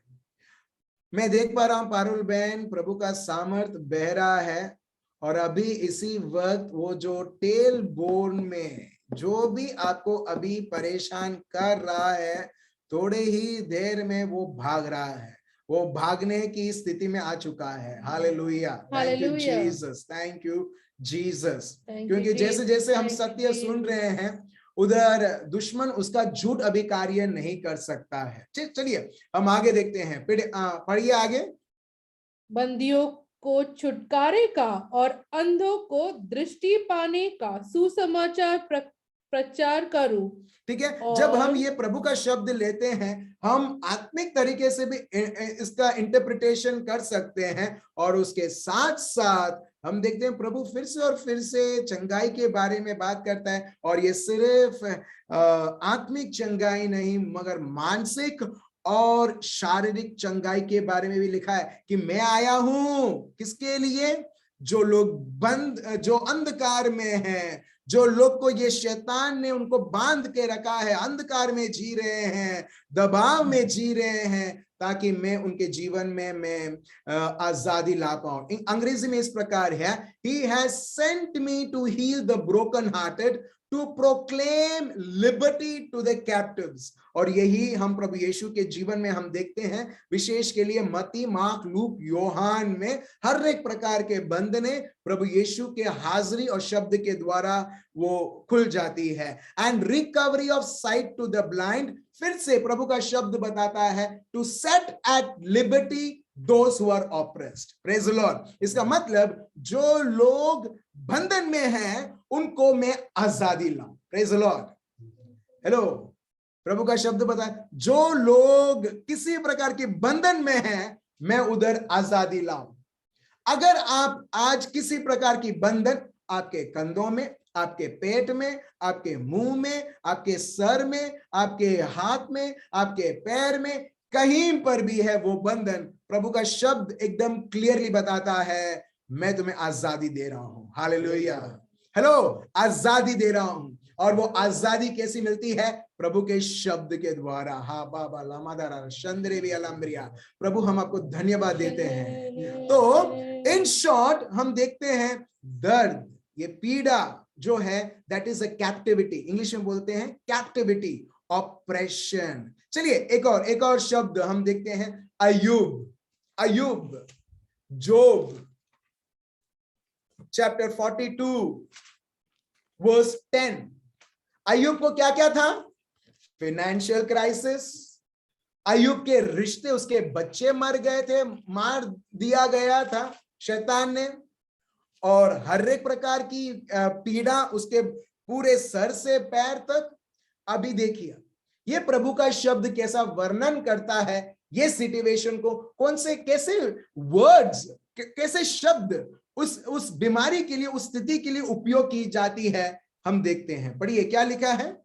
मैं देख पा रहा हूं पारुल बहन, प्रभु का सामर्थ बह रहा है और अभी इसी वक्त वो जो टेल बोन में जो भी आपको अभी परेशान कर रहा है, थोड़े ही देर में वो भाग रहा है, वो भागने की स्थिति में आ चुका है। Hallelujah, thank you Jesus, thank you Jesus. क्योंकि जैसे जैसे हम सत्य सुन रहे हैं उधर दुश्मन उसका झूठ अभी कार्य नहीं कर सकता है। चलिए हम आगे देखते हैं, पढ़िए आगे। बंदियों को छुटकारे का और अंधों को दृष्टि पाने का सुसमाचार प्रचार करूं। ठीक है, जब हम ये प्रभु का शब्द लेते हैं हम आत्मिक तरीके से भी इसका इंटरप्रिटेशन कर सकते हैं और उसके साथ साथ हम देखते हैं प्रभु फिर से और फिर से चंगाई के बारे में बात करता है, और ये सिर्फ आत्मिक चंगाई नहीं मगर मानसिक और शारीरिक चंगाई के बारे में भी लिखा है कि मैं आया हूं किसके लिए? जो लोग जो अंधकार में हैं, जो लोग को ये शैतान ने उनको बांध के रखा है, अंधकार में जी रहे हैं, दबाव में जी रहे हैं, ताकि मैं उनके जीवन में मैं आजादी ला पाऊं। अंग्रेजी में इस प्रकार है, He has sent me to heal the broken hearted, to proclaim liberty to the captives। और यही हम प्रभु यीशु के जीवन में हम देखते हैं, विशेष के लिए मत्ती, मार्क, लूक, योहान में हर एक प्रकार के बंधने प्रभु यीशु के हाजिरी और शब्द के द्वारा वो खुल जाती है। And recovery of sight to the blind, फिर से प्रभु का शब्द बताता है, to set at liberty those who are oppressed। Praise the Lord। इसका मतलब जो लोग बंधन में हैं उनको मैं आजादी लाऊं। Praise the Lord। हेलो, प्रभु का शब्द बताए, जो लोग किसी प्रकार के बंधन में हैं मैं उधर आजादी लाऊं। अगर आप आज किसी प्रकार की बंधन आपके कंधों में, आपके पेट में, आपके मुंह में, आपके सर में, आपके हाथ में, आपके पैर में, कहीं पर भी है वो बंधन, प्रभु का शब्द एकदम क्लियरली बताता है, मैं तुम्हें आजादी दे रहा हूं। हालेलुया। हेलो, आजादी दे रहा हूं। और वो आजादी कैसी मिलती है? प्रभु के शब्द के द्वारा। हा बाबा लामादारा शंद्रे भी अलम्ब्रिया। प्रभु हम आपको धन्यवाद देते हैं। तो इन शॉर्ट हम देखते हैं दर्द, ये पीड़ा जो है, that is a captivity. English में बोलते हैं कैप्टिविटी, ऑपरेशन। चलिए एक और शब्द हम देखते हैं, अय्यूब, जोब, चैप्टर 42 वर्स 10। अय्यूब को क्या क्या था? फाइनेंशियल क्राइसिस, अय्यूब के रिश्ते, उसके बच्चे मर गए थे, मार दिया गया था शैतान ने, और हर एक प्रकार की पीड़ा उसके पूरे सर से पैर तक। अभी देखिए ये प्रभु का शब्द कैसा वर्णन करता है ये सिचुएशन को, कौन से कैसे वर्ड्स, कैसे शब्द उस बीमारी के लिए, उस स्थिति के लिए उपयोग की जाती है, हम देखते हैं। पढ़िए क्या लिखा है।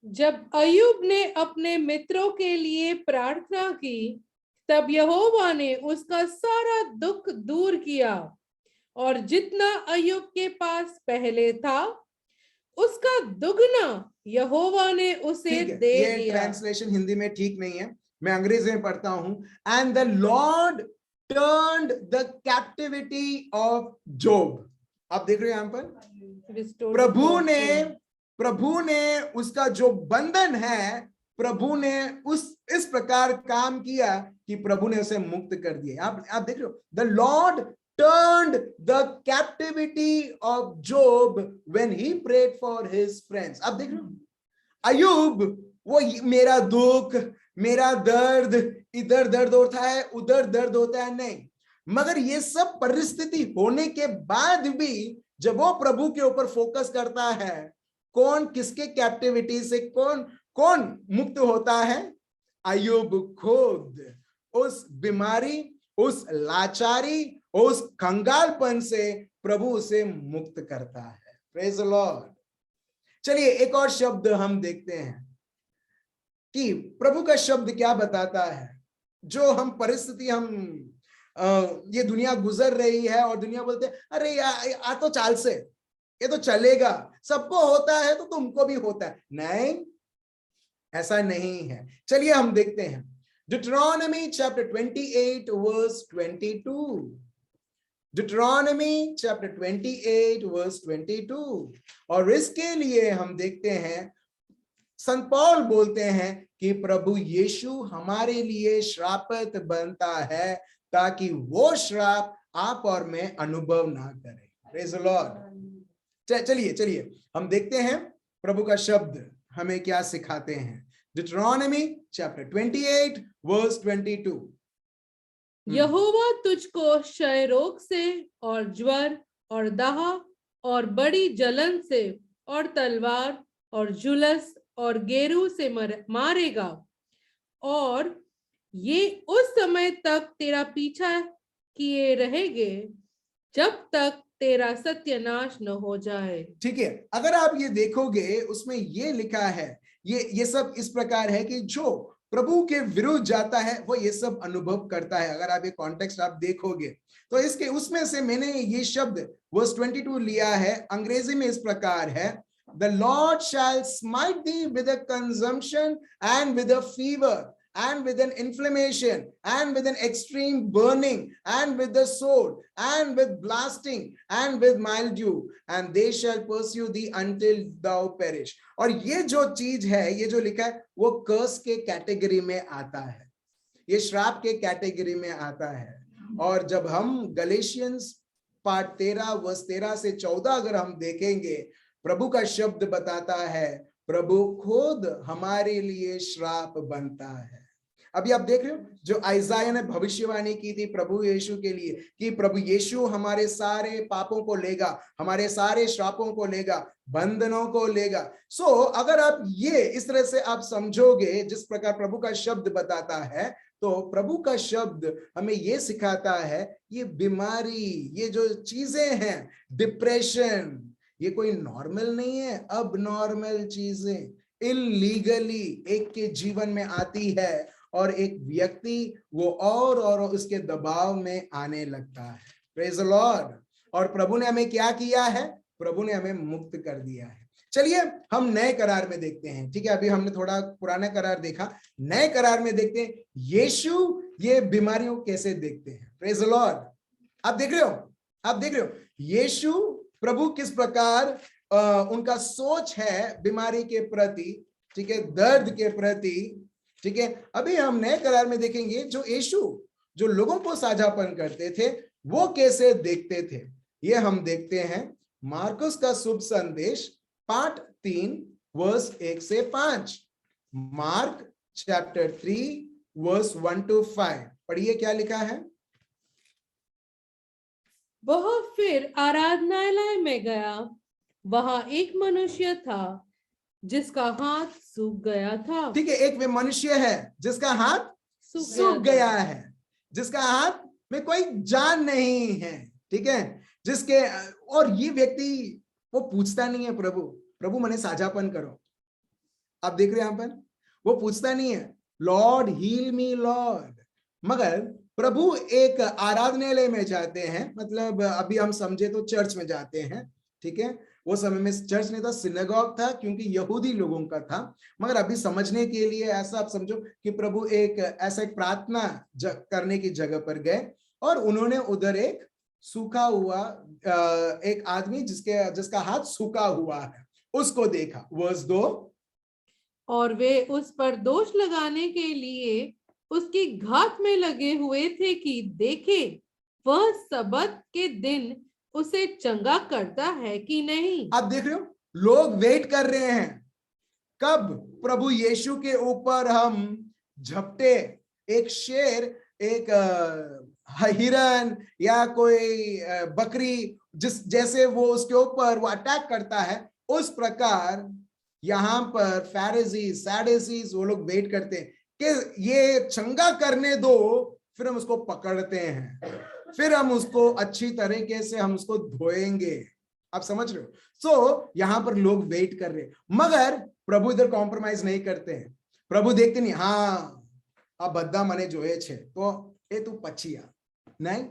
जब अय्यूब ने अपने मित्रों के लिए प्रार्थना की, तब यहोवा ने उसका सारा दुख दूर किया, और जितना अय्यूब के पास पहले था उसका दुगना यहोवा ने उसे दे दिया। ये ट्रांसलेशन हिंदी में ठीक नहीं है, मैं अंग्रेजी में पढ़ता हूं। And the Lord turned the captivity of Job. आप देख रहे हैं यहां पर, प्रभु ने उसका जो बंधन है, प्रभु ने इस प्रकार काम किया कि प्रभु ने उसे मुक्त कर दिया। आप देख रहे हो, the Lord turned the captivity of Job when he prayed for his friends। आप देख रहे हो, अय्यूब वो मेरा दुख, मेरा दर्द, इधर दर्द होता है, उधर दर्द होता है, नहीं, मगर ये सब परिस्थिति होने के बाद भी जब वो प्रभु के ऊपर फोकस करता है, कौन किसके कैप्टिविटी से कौन मुक्त होता है? अय्यूब खुद उस बीमारी, उस लाचारी, उस कंगालपन से प्रभु उसे मुक्त करता है। Praise the Lord. चलिए एक और शब्द हम देखते हैं कि प्रभु का शब्द क्या बताता है। जो हम परिस्थिति, हम ये दुनिया गुजर रही है और दुनिया बोलते हैं, अरे यार तो चाल से, ये तो चलेगा, सबको होता है तो तुमको भी होता है। नहीं, ऐसा नहीं है। चलिए हम देखते हैं Deuteronomy chapter 28 verse 22। Deuteronomy chapter 28 verse 22। और इसके लिए हम देखते हैं संत पौल बोलते हैं कि प्रभु यीशु हमारे लिए श्रापित बनता है ताकि वो श्राप आप और मैं अनुभव ना करें। Praise the Lord. चलिए हम देखते हैं प्रभु का शब्द हमें क्या सिखाते हैं। Deuteronomy chapter 28 verse 22। यहोवा तुझको क्षय रोग से और ज्वर और दाह और बड़ी जलन से और तलवार और जुलस और गेरू से मारेगा, और ये उस समय तक तेरा पीछा किए रहेंगे जब तक तेरा सत्यानाश न हो जाए। ठीक है, अगर आप ये देखोगे उसमें ये लिखा है, ये सब इस प्रकार है कि जो प्रभु के विरुद्ध जाता है वो ये सब अनुभव करता है। अगर आप ये कॉन्टेक्स्ट आप देखोगे तो इसके उसमें से मैंने ये शब्द वर्स 22 लिया है। अंग्रेजी में इस प्रकार है, The Lord shall smite thee with a consumption and with a fever and with an inflammation and with an extreme burning and with the sword and with blasting and with mildew, and they shall pursue thee until thou perish. और ये जो चीज है, ये जो लिखा है, वो कर्स के कैटेगरी में आता है, ये श्राप के कैटेगरी में आता है। और जब हम गलेशियंस पार्ट 13 वर्स 13 से 14 अगर हम देखेंगे, प्रभु का शब्द बताता है प्रभु खुद हमारे लिए श्राप बनता है। अभी आप देख रहे हो जो आइजाया ने भविष्यवाणी की थी प्रभु यीशु के लिए कि प्रभु यीशु हमारे सारे पापों को लेगा, हमारे सारे श्रापों को लेगा, बंधनों को लेगा। अगर आप ये इस तरह से आप समझोगे जिस प्रकार प्रभु का शब्द बताता है, तो प्रभु का शब्द हमें ये सिखाता है ये बीमारी, ये जो चीजें हैं, डिप्रेशन, ये कोई नॉर्मल नहीं है, अब नॉर्मल चीजें इलीगली एक के जीवन में आती है और एक व्यक्ति वो और उसके दबाव में आने लगता है। Praise the Lord. और प्रभु ने हमें क्या किया है? प्रभु ने हमें मुक्त कर दिया है। चलिए हम नए करार में देखते हैं। ठीक है, अभी हमने थोड़ा पुराना करार देखा, नए करार में देखते हैं यीशु ये बीमारियों कैसे देखते हैं। Praise the Lord. आप देख रहे हो यीशु प्रभु किस प्रकार उनका सोच है बीमारी के प्रति, ठीक है, दर्द के प्रति। ठीक है, अभी हम नए करार में देखेंगे जो यीशु जो लोगों को साझापन करते थे वो कैसे देखते थे। ये हम देखते हैं मार्कुस का शुभ संदेश पाठ 3 वर्स 1 से 5। मार्क चैप्टर 3 वर्स 1 to 5 पढ़िए क्या लिखा है। वह फिर आराधनालय में गया, वहां एक मनुष्य था जिसका हाथ सूख गया था। ठीक है, एक मनुष्य है जिसका हाथ सूख गया है, जिसका हाथ में कोई जान नहीं है। ठीक है, जिसके और ये व्यक्ति वो पूछता नहीं है प्रभु मने साझापन करो। आप देख रहे हैं यहां पर वो पूछता नहीं है लॉर्ड हील मी लॉर्ड, मगर प्रभु एक आराधनालय में जाते हैं, मतलब अभी हम समझे तो चर्च में जाते हैं। ठीक है, वो समय में चर्च नहीं था, सिनेगॉग था, क्योंकि यहूदी लोगों का था। मगर अभी समझने के लिए ऐसा आप समझो कि प्रभु एक प्रार्थना करने की जगह पर गए और उन्होंने उधर एक सूखा हुआ एक आदमी जिसका हाथ सूखा हुआ है उसको देखा। वर्स 2, और वे उस पर दोष लगाने के लिए उसकी घात में लगे हुए थे कि देखे वह सबत के दिन उसे चंगा करता है कि नहीं। आप देख रहे हो लोग वेट कर रहे हैं कब प्रभु यीशु के ऊपर हम झपटे, एक शेर, एक हिरन या कोई बकरी जैसे वो उसके ऊपर वो अटैक करता है, उस प्रकार यहां पर फैरिसीज सैडुसीज वो लोग वेट करते हैं कि ये चंगा करने दो, फिर हम उसको पकड़ते हैं, फिर हम उसको अच्छी तरीके से हम उसको धोएंगे। आप समझ रहे हो? यहां पर लोग वेट कर रहे हैं, मगर प्रभु इधर कॉम्प्रोमाइज नहीं करते हैं। प्रभु देखते नहीं, हाँ अब बद्दा मने जोए छे तो ए तू पछिया नहीं,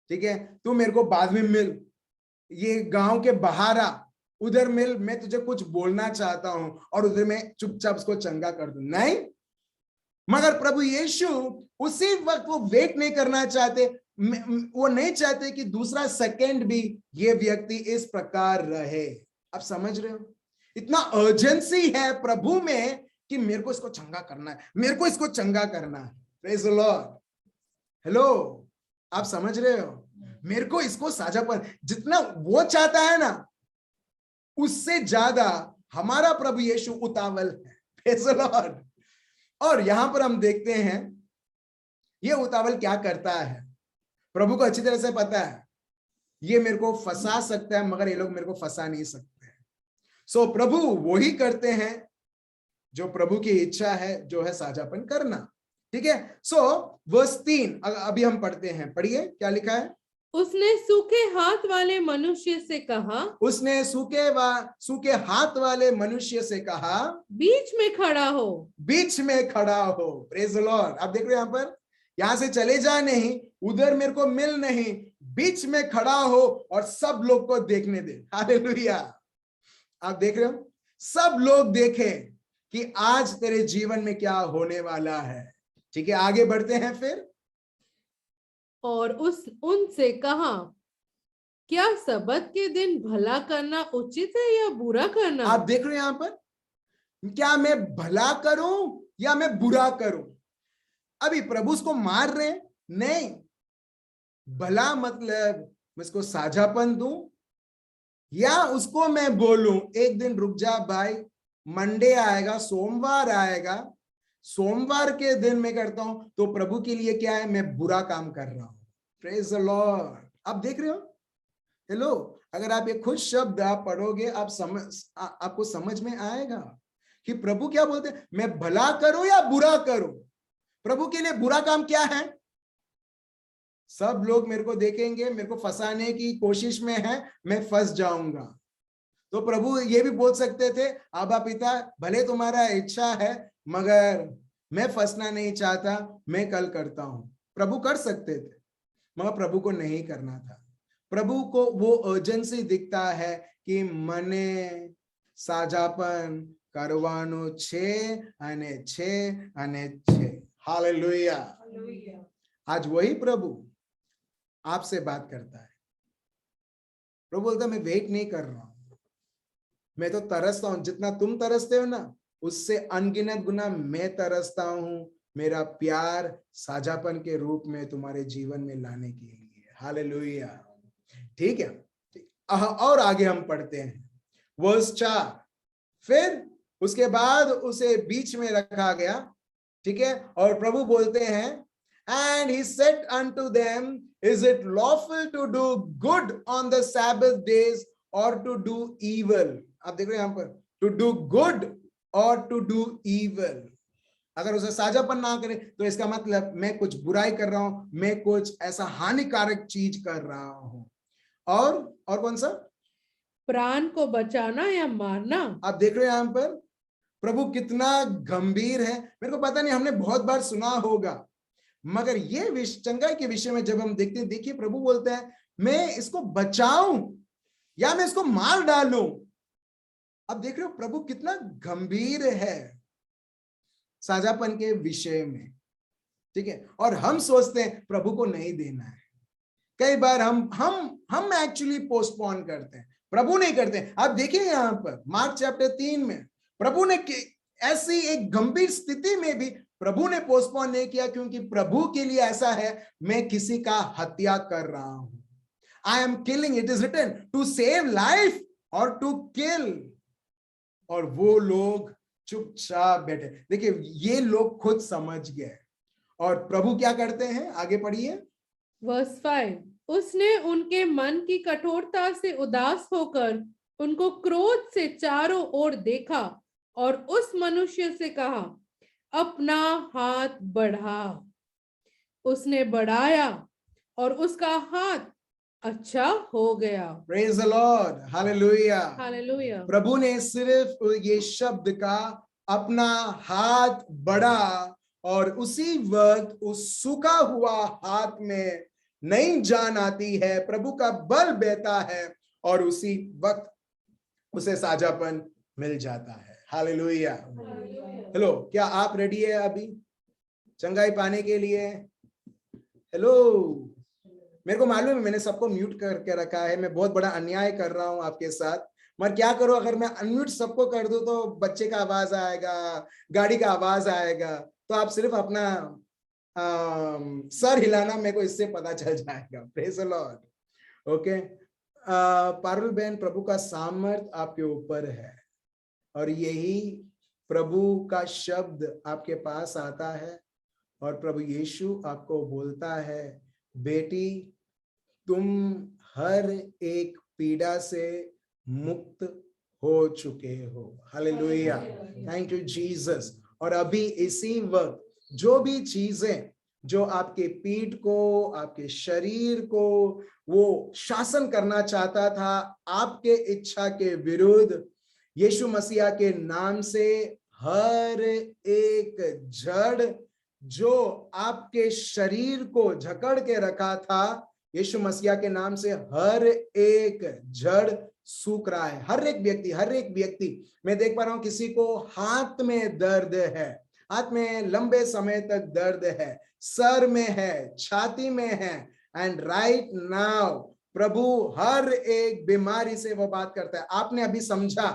ठीक है, तू मेरे को बाद में मिल, ये गांव के बाहर आ, उधर मिल, मैं तुझे कुछ बोलना चाहता हूं और उधर मैं चुपचाप उसको चंगा कर दूं। नहीं, मगर प्रभु यीशु उसी वक्त वो वेट नहीं करना चाहते, वो नहीं चाहते कि दूसरा सेकंड भी ये व्यक्ति इस प्रकार रहे। आप समझ रहे हो? इतना अर्जेंसी है प्रभु में कि मेरे को इसको चंगा करना है, मेरे को इसको चंगा करना है। Praise the Lord. हेलो, आप समझ रहे हो? मेरे को इसको साझापन, जितना वो चाहता है ना उससे ज्यादा हमारा प्रभु यीशु उतावल है। Praise the Lord. और यहां पर हम देखते हैं ये उतावल क्या करता है। प्रभु को अच्छी तरह से पता है ये मेरे को फंसा सकता है, मगर ये लोग मेरे को फंसा नहीं सकते। प्रभु वो ही करते हैं जो प्रभु की इच्छा है, जो है साझापन करना। ठीक है, वर्स 3 अभी हम पढ़ते हैं, पढ़िए क्या लिखा है। उसने सूखे हाथ वाले मनुष्य से कहा, उसने सूखे हाथ वाले मनुष्य से कहा, बीच में खड़ा हो। बीच में खड़ा हो। Praise the Lord. आप देख रहे हो यहां पर, यहां से चले जा नहीं, उधर मेरे को मिल नहीं, बीच में खड़ा हो और सब लोग को देखने दे। हालेलुया। आप देख रहे हो, सब लोग देखें कि आज तेरे जीवन में क्या होने वाला है। ठीक है, आगे बढ़ते हैं फिर। और उनसे कहा, क्या सबत के दिन भला करना उचित है या बुरा करना? आप देख रहे हो यहां पर, क्या मैं भला करूं या मैं बुरा करूं? अभी प्रभु उसको मार रहे हैं? नहीं। भला मतलब मैं इसको साझापन दूं या उसको मैं बोलूं एक दिन रुक जा भाई, मंडे आएगा, सोमवार आएगा, सोमवार के दिन मैं करता हूं तो प्रभु के लिए क्या है, मैं बुरा काम कर रहा हूं। Praise the Lord. आप देख रहे हो? हेलो, अगर आप ये खुद शब्द आप पढ़ोगे, आपको समझ में आएगा कि प्रभु क्या बोलते हैं, मैं भला करूं या बुरा करूं। प्रभु के लिए बुरा काम क्या है? सब लोग मेरे को देखेंगे, मेरे को फंसाने की कोशिश में है, मैं फंस जाऊंगा। तो प्रभु ये भी बोल सकते थे, आबा पिता भले तुम्हारा इच्छा है मगर मैं फंसना नहीं चाहता, मैं कल करता हूं। प्रभु कर सकते थे मगर प्रभु को नहीं करना था। प्रभु को वो अर्जेंसी दिखता है कि मने साझापन करवानो छे અને छे અને छे। हालेलुया। आज वही प्रभु आपसे बात करता है। प्रभु बोलता है मैं वेट नहीं कर रहा हूं, मैं तो तरसता हूं, जितना तुम तरसते हो ना उससे अनगिनत गुना मैं तरसता हूं, मेरा प्यार साझापन के रूप में तुम्हारे जीवन में लाने के लिए। हालेलुया। ठीक है, और आगे हम पढ़ते हैं वर्स 4। फिर उसके बाद उसे बीच में रखा गया, ठीक है, और प्रभु बोलते हैं, and he said unto them, is it lawful to do good on the Sabbath days or to do evil? आप देख रहे हैं यहां पर, to do good or to do evil। अगर उसे साझापन ना करे तो इसका मतलब मैं कुछ बुराई कर रहा हूं, मैं कुछ ऐसा हानिकारक चीज कर रहा हूं। और कौन सा? प्राण को बचाना या मारना। आप देख रहे हैं यहां पर प्रभु कितना गंभीर है। मेरे को पता नहीं, हमने बहुत बार सुना होगा, मगर ये चंगाई के विषय में जब हम देखते हैं, देखिए प्रभु बोलते हैं मैं इसको बचाऊं या मैं इसको मार डालूं। अब देख रहे हो प्रभु कितना गंभीर है साझापन के विषय में। ठीक है, और हम सोचते हैं प्रभु को नहीं देना है। कई बार हम एक्चुअली पोस्टपोन करते हैं, प्रभु नहीं करते। आप देखिए यहां पर मार्क चैप्टर 3 में प्रभु ने ऐसी एक गंभीर स्थिति में भी प्रभु ने पोस्टपोन नहीं किया, क्योंकि प्रभु के लिए ऐसा है, मैं किसी का हत्या कर रहा हूं। I am killing, it is written to save life और टू किल। और वो लोग चुपचाप बैठे। देखिए ये लोग खुद समझ गए, और प्रभु क्या करते हैं, आगे पढ़िए वर्स 5। उसने उनके मन की कठोरता से उदास होकर उनको क्रोध से चारों ओर देखा और उस मनुष्य से कहा, अपना हाथ बढ़ा। उसने बढ़ाया और उसका हाथ अच्छा हो गया। Praise the Lord. Hallelujah. Hallelujah. प्रभु ने सिर्फ ये शब्द का अपना हाथ बढ़ा, और उसी वक्त उस सूखा हुआ हाथ में नई जान आती है, प्रभु का बल बहता है, और उसी वक्त उसे साझापन मिल जाता है। हालेलुया। हेलो, क्या आप रेडी है अभी चंगाई पाने के लिए? हेलो, मेरे को मालूम है मैंने सबको म्यूट करके रखा है, मैं बहुत बड़ा अन्याय कर रहा हूं आपके साथ, मगर क्या करूं, अगर मैं अनम्यूट सबको कर दूं तो बच्चे का आवाज आएगा, गाड़ी का आवाज आएगा, तो आप सिर्फ अपना सर हिलाना, मेरे को इससे पता चल जाएगा। Praise the Lord. Okay, Parul बहन, प्रभु का सामर्थ आपके ऊपर है, और यही प्रभु का शब्द आपके पास आता है, और प्रभु यीशु आपको बोलता है, बेटी तुम हर एक पीड़ा से मुक्त हो चुके हो। Hallelujah, thank you Jesus. और अभी इसी वक्त जो भी चीजें जो आपके पीठ को, आपके शरीर को वो शासन करना चाहता था आपके इच्छा के विरुद्ध, यीशु मसीहा के नाम से हर एक जड़ जो आपके शरीर को जकड़ के रखा था, यीशु मसीहा के नाम से हर एक जड़ सूख रहा है। हर एक व्यक्ति, मैं देख पा रहा हूं किसी को हाथ में दर्द है, हाथ में लंबे समय तक दर्द है, सर में है, छाती में है, एंड राइट नाउ प्रभु हर एक बीमारी से वो बात करता है। आपने अभी समझा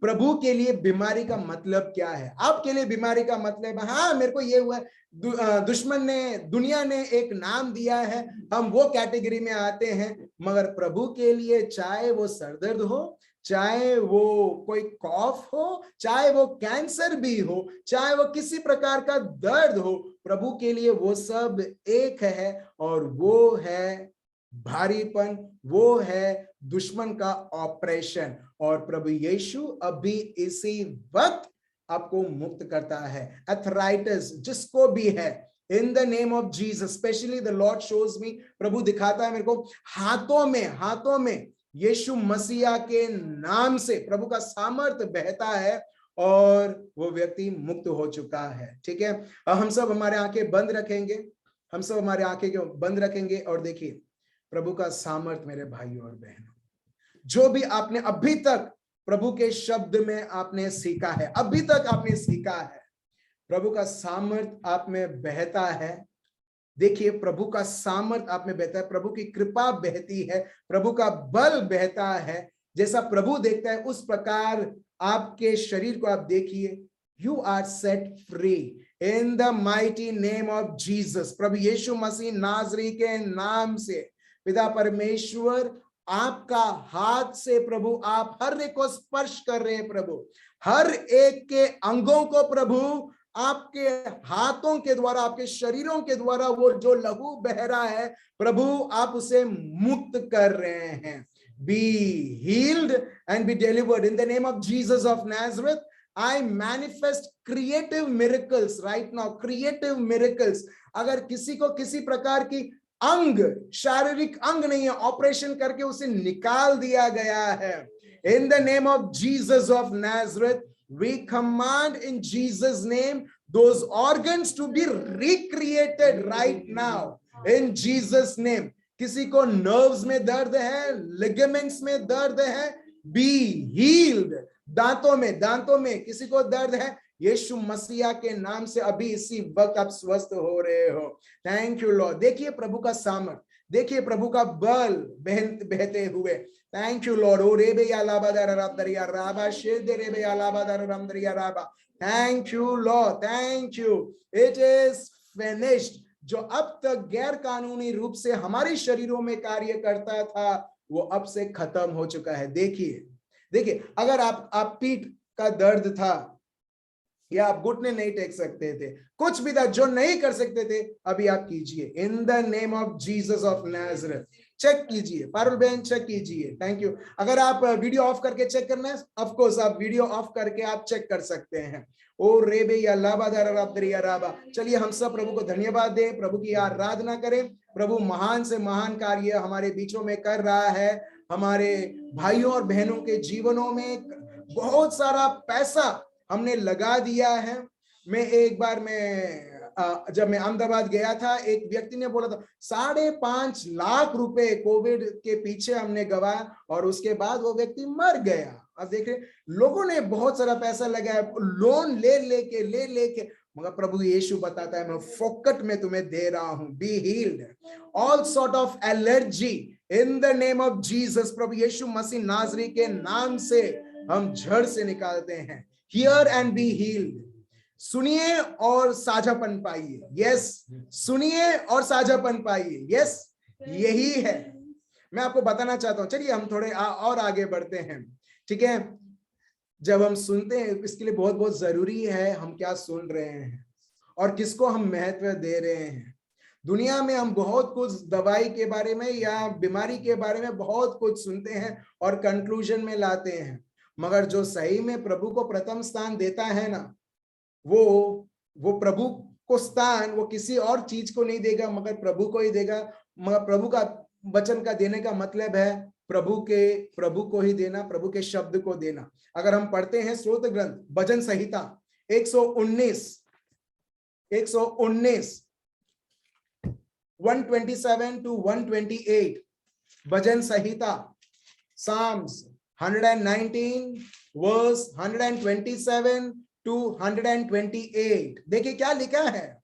प्रभु के लिए बीमारी का मतलब क्या है। आपके लिए बीमारी का मतलब, हाँ मेरे को ये हुआ, दुश्मन ने, दुनिया ने एक नाम दिया है, हम वो कैटेगरी में आते हैं। मगर प्रभु के लिए चाहे वो सरदर्द हो, चाहे वो कोई कॉफ हो, चाहे वो कैंसर भी हो, चाहे वो किसी प्रकार का दर्द हो, प्रभु के लिए वो सब एक है, और वो है भारीपन, वो है दुश्मन का ऑपरेशन। और प्रभु यीशु अभी इसी वक्त आपको मुक्त करता है। एथराइटिस जिसको भी है, in the name of Jesus, specially the Lord shows me, प्रभु दिखाता है मेरे को हाथों में यीशु मसीहा के नाम से प्रभु का सामर्थ्य बहता है, और वो व्यक्ति मुक्त हो चुका है। ठीक है, हम सब हमारे आंखें बंद रखेंगे, और देखिए प्रभु का सामर्थ्य मेरे भाइयों और बहनों, जो भी आपने अभी तक प्रभु के शब्द में आपने सीखा है, प्रभु का सामर्थ्य आप में बहता है। देखिए प्रभु का सामर्थ्य आप में बहता है, प्रभु की कृपा बहती है, प्रभु का बल बहता है। जैसा प्रभु देखता है उस प्रकार आपके शरीर को आप देखिए। You are set free in the mighty name of Jesus. प्रभु यीशु मसीह नाजरी के नाम से पिता परमेश्वर आपका हाथ से प्रभु आप हर एक को स्पर्श कर रहे हैं। प्रभु हर एक के अंगों को प्रभु आपके हाथों के द्वारा, आपके शरीरों के द्वारा वो जो लहू बह रहा है प्रभु आप उसे मुक्त कर रहे हैं। B healed and be delivered in the name of Jesus of Nazareth. I manifest creative miracles right now, creative miracles। अगर किसी को किसी प्रकार की अंग, शारीरिक अंग नहीं है, ऑपरेशन करके उसे निकाल दिया गया है। In the name of Jesus of Nazareth, we command in Jesus' name those organs to be recreated right now in Jesus' name। किसी को नर्व्स में दर्द है, लिगामेंट्स में दर्द है, be healed। दांतों में किसी को दर्द है, यीशु मसीहा के नाम से अभी इसी वक्त आप स्वस्थ हो रहे हो। Thank you Lord. देखिए प्रभु का सामर्थ, देखिए प्रभु का बल बहते हुए। Thank you Lord. ओ रेबे यालाबादार राबदरिया राबा शेदे रेबे यालाबादार रामदरिया राबा। Thank you Lord, thank you. It is finished. जो अब तक गैर कानूनी रूप से हमारे शरीरों में कार्य करता था वो अब से खत्म हो चुका है। देखिए अगर आप पीठ का दर्द था, या आप घुटने नहीं टेक सकते थे, कुछ भी था जो नहीं कर सकते थे, अभी आप कीजिए in the name of Jesus of Nazareth. Check कीजिए, पारुल बहन चेक कीजिए। Thank you. अगर आप वीडियो ऑफ करके चेक करना है, ऑफ कोर्स आप वीडियो ऑफ करके आप चेक कर सकते हैं। ओ रेबे या लाबादार राबदरिया राबा। चलिए हम सब प्रभु को धन्यवाद दें, प्रभु की आराधना करें। प्रभु महान से महान कार्य हमारे बीचों में कर रहा है। हमारे भाइयों और बहनों के जीवनों में बहुत सारा पैसा हमने लगा दिया है। एक बार जब मैं अहमदाबाद गया था, एक व्यक्ति ने बोला था 5.5 लाख रुपए कोविड के पीछे हमने गवाया, और उसके बाद वो व्यक्ति मर गया। अब देख रहे, लोगों ने बहुत सारा पैसा लगाया, लोन ले लेके, मगर प्रभु यीशु बताता है मैं फोकट में तुम्हें दे रहा हूं। Be healed all sort of allergy in the name of Jesus. प्रभु यीशु मसीह नाज़री के नाम से हम जड़ से निकालते हैं। Hear and be healed. सुनिए और साझापन पाइए। यस, सुनिए और साझापन पाइए। यस, यही है मैं आपको बताना चाहता हूं। चलिए हम थोड़े और आगे बढ़ते हैं। ठीक है, जब हम सुनते हैं इसके लिए बहुत बहुत जरूरी है हम क्या सुन रहे हैं और किसको हम महत्व दे रहे हैं। दुनिया में हम बहुत कुछ दवाई के बारे में या बीमारी के बारे में बहुत कुछ सुनते हैं और कंक्लूजन में लाते हैं, मगर जो सही में प्रभु को प्रथम स्थान देता है ना, वो प्रभु को स्थान वो किसी और चीज को नहीं देगा मगर प्रभु को ही देगा। मगर प्रभु का वचन का देने का मतलब है प्रभु को ही देना, प्रभु के शब्द को देना। अगर हम पढ़ते हैं स्तोत्र ग्रंथ भजन संहिता 119 127 to 128, bhajan Samhita Psalms 119 verse 127 to 128, देखिए क्या लिखा है।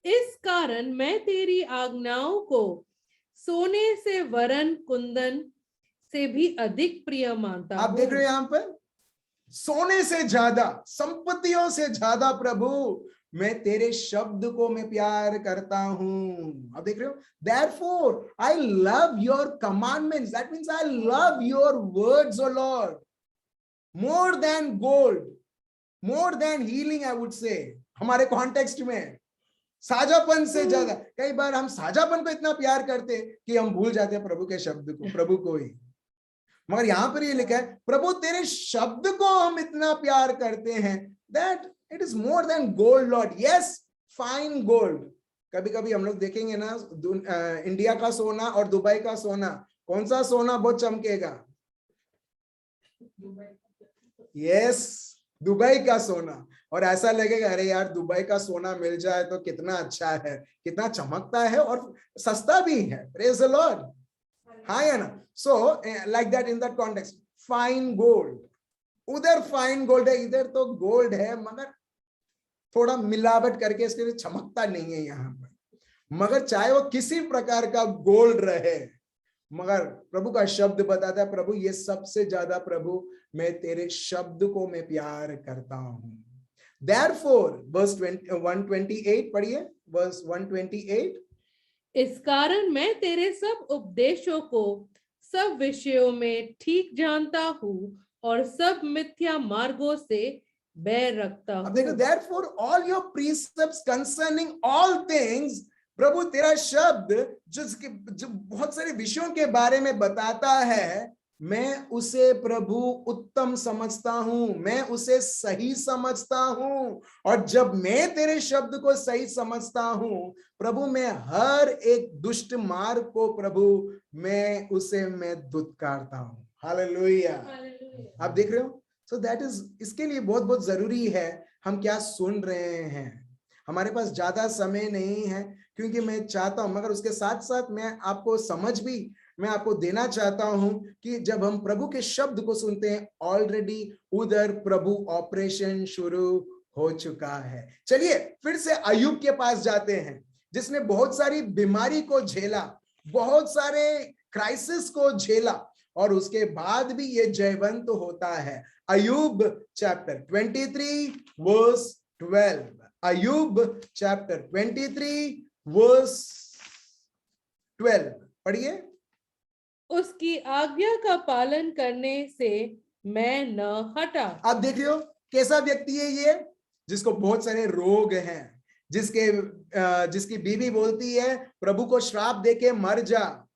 इस कारण मैं तेरी आज्ञाओं को सोने से वरन कुंदन से भी अधिक प्रिय मानता हूं। आप देख रहे हो यहां पर, सोने से ज्यादा, संपत्तियों से ज्यादा प्रभु मैं तेरे शब्द को मैं प्यार करता हूं। आप देख रहे हो, therefore I love your commandments, that means I love your words, O Lord, more than gold, more than healing, I would say। हमारे कॉन्टेक्स्ट में साझापन से ज्यादा, कई बार हम साझापन को इतना प्यार करते कि हम भूल जाते हैं प्रभु के शब्द को, प्रभु को ही। मगर यहां पर ये लिखा है प्रभु तेरे शब्द को हम इतना प्यार करते हैं that it is more than gold, Lord, yes, fine gold। कभी कभी हम लोग देखेंगे ना इंडिया का सोना और दुबई का सोना, कौन सा सोना बहुत चमकेगा? यस, दुबई का सोना। और ऐसा लगेगा अरे यार दुबई का सोना मिल जाए तो कितना अच्छा है, कितना चमकता है और सस्ता भी है। प्रेज द लॉर्ड, हाँ या ना। So like that in that context, fine gold, उधर फाइन गोल्ड है, इधर तो गोल्ड है मगर थोड़ा मिलावट करके इसके लिए चमकता नहीं है यहाँ पर। मगर चाहे वो किसी प्रकार का गोल्ड रहे, मगर प्रभु का शब्द बताता है प्रभु ये सबसे ज्यादा प्रभु मैं तेरे शब्द को मैं प्यार करता हूं। Therefore, verse 128 पढ़िए, verse 128। इस कारण मैं तेरे सब उपदेशों को सब विषयों में ठीक जानता हूँ और सब मिथ्या मार्गों से बैर रखता हूँ। अब देखो, therefore all your precepts concerning all things, प्रभु तेरा शब्द जो बहुत सारे विषयों के बारे में बताता है, मैं उसे प्रभु उत्तम समझता हूं, मैं उसे सही समझता हूं। और जब मैं तेरे शब्द को सही समझता हूं प्रभु, मैं हर एक दुष्ट मार्ग को प्रभु मैं उसे मैं धुतकारता हूं। हालेलुया। आप देख रहे हो, सो दैट इज, इसके लिए बहुत बहुत जरूरी है हम क्या सुन रहे हैं। हमारे पास ज्यादा समय नहीं है क्योंकि मैं चाहता हूं, मगर उसके साथ साथ मैं आपको समझ भी मैं आपको देना चाहता हूं कि जब हम प्रभु के शब्द को सुनते हैं ऑलरेडी उधर प्रभु ऑपरेशन शुरू हो चुका है। चलिए फिर से अय्यूब के पास जाते हैं जिसने बहुत सारी बीमारी को झेला, बहुत सारे क्राइसिस को झेला और उसके बाद भी ये जयवंत होता है। अय्यूब चैप्टर 23 वर्स 12, अय्यूब चैप्टर 23 वर्स 12 पढ़िए। उसकी आज्ञा का पालन करने से मैं न हटा। आप देख रहे हो कैसा व्यक्ति है ये, जिसको बहुत सारे रोग हैं, जिसकी बीवी बोलती है प्रभु को श्राप देके मर जा,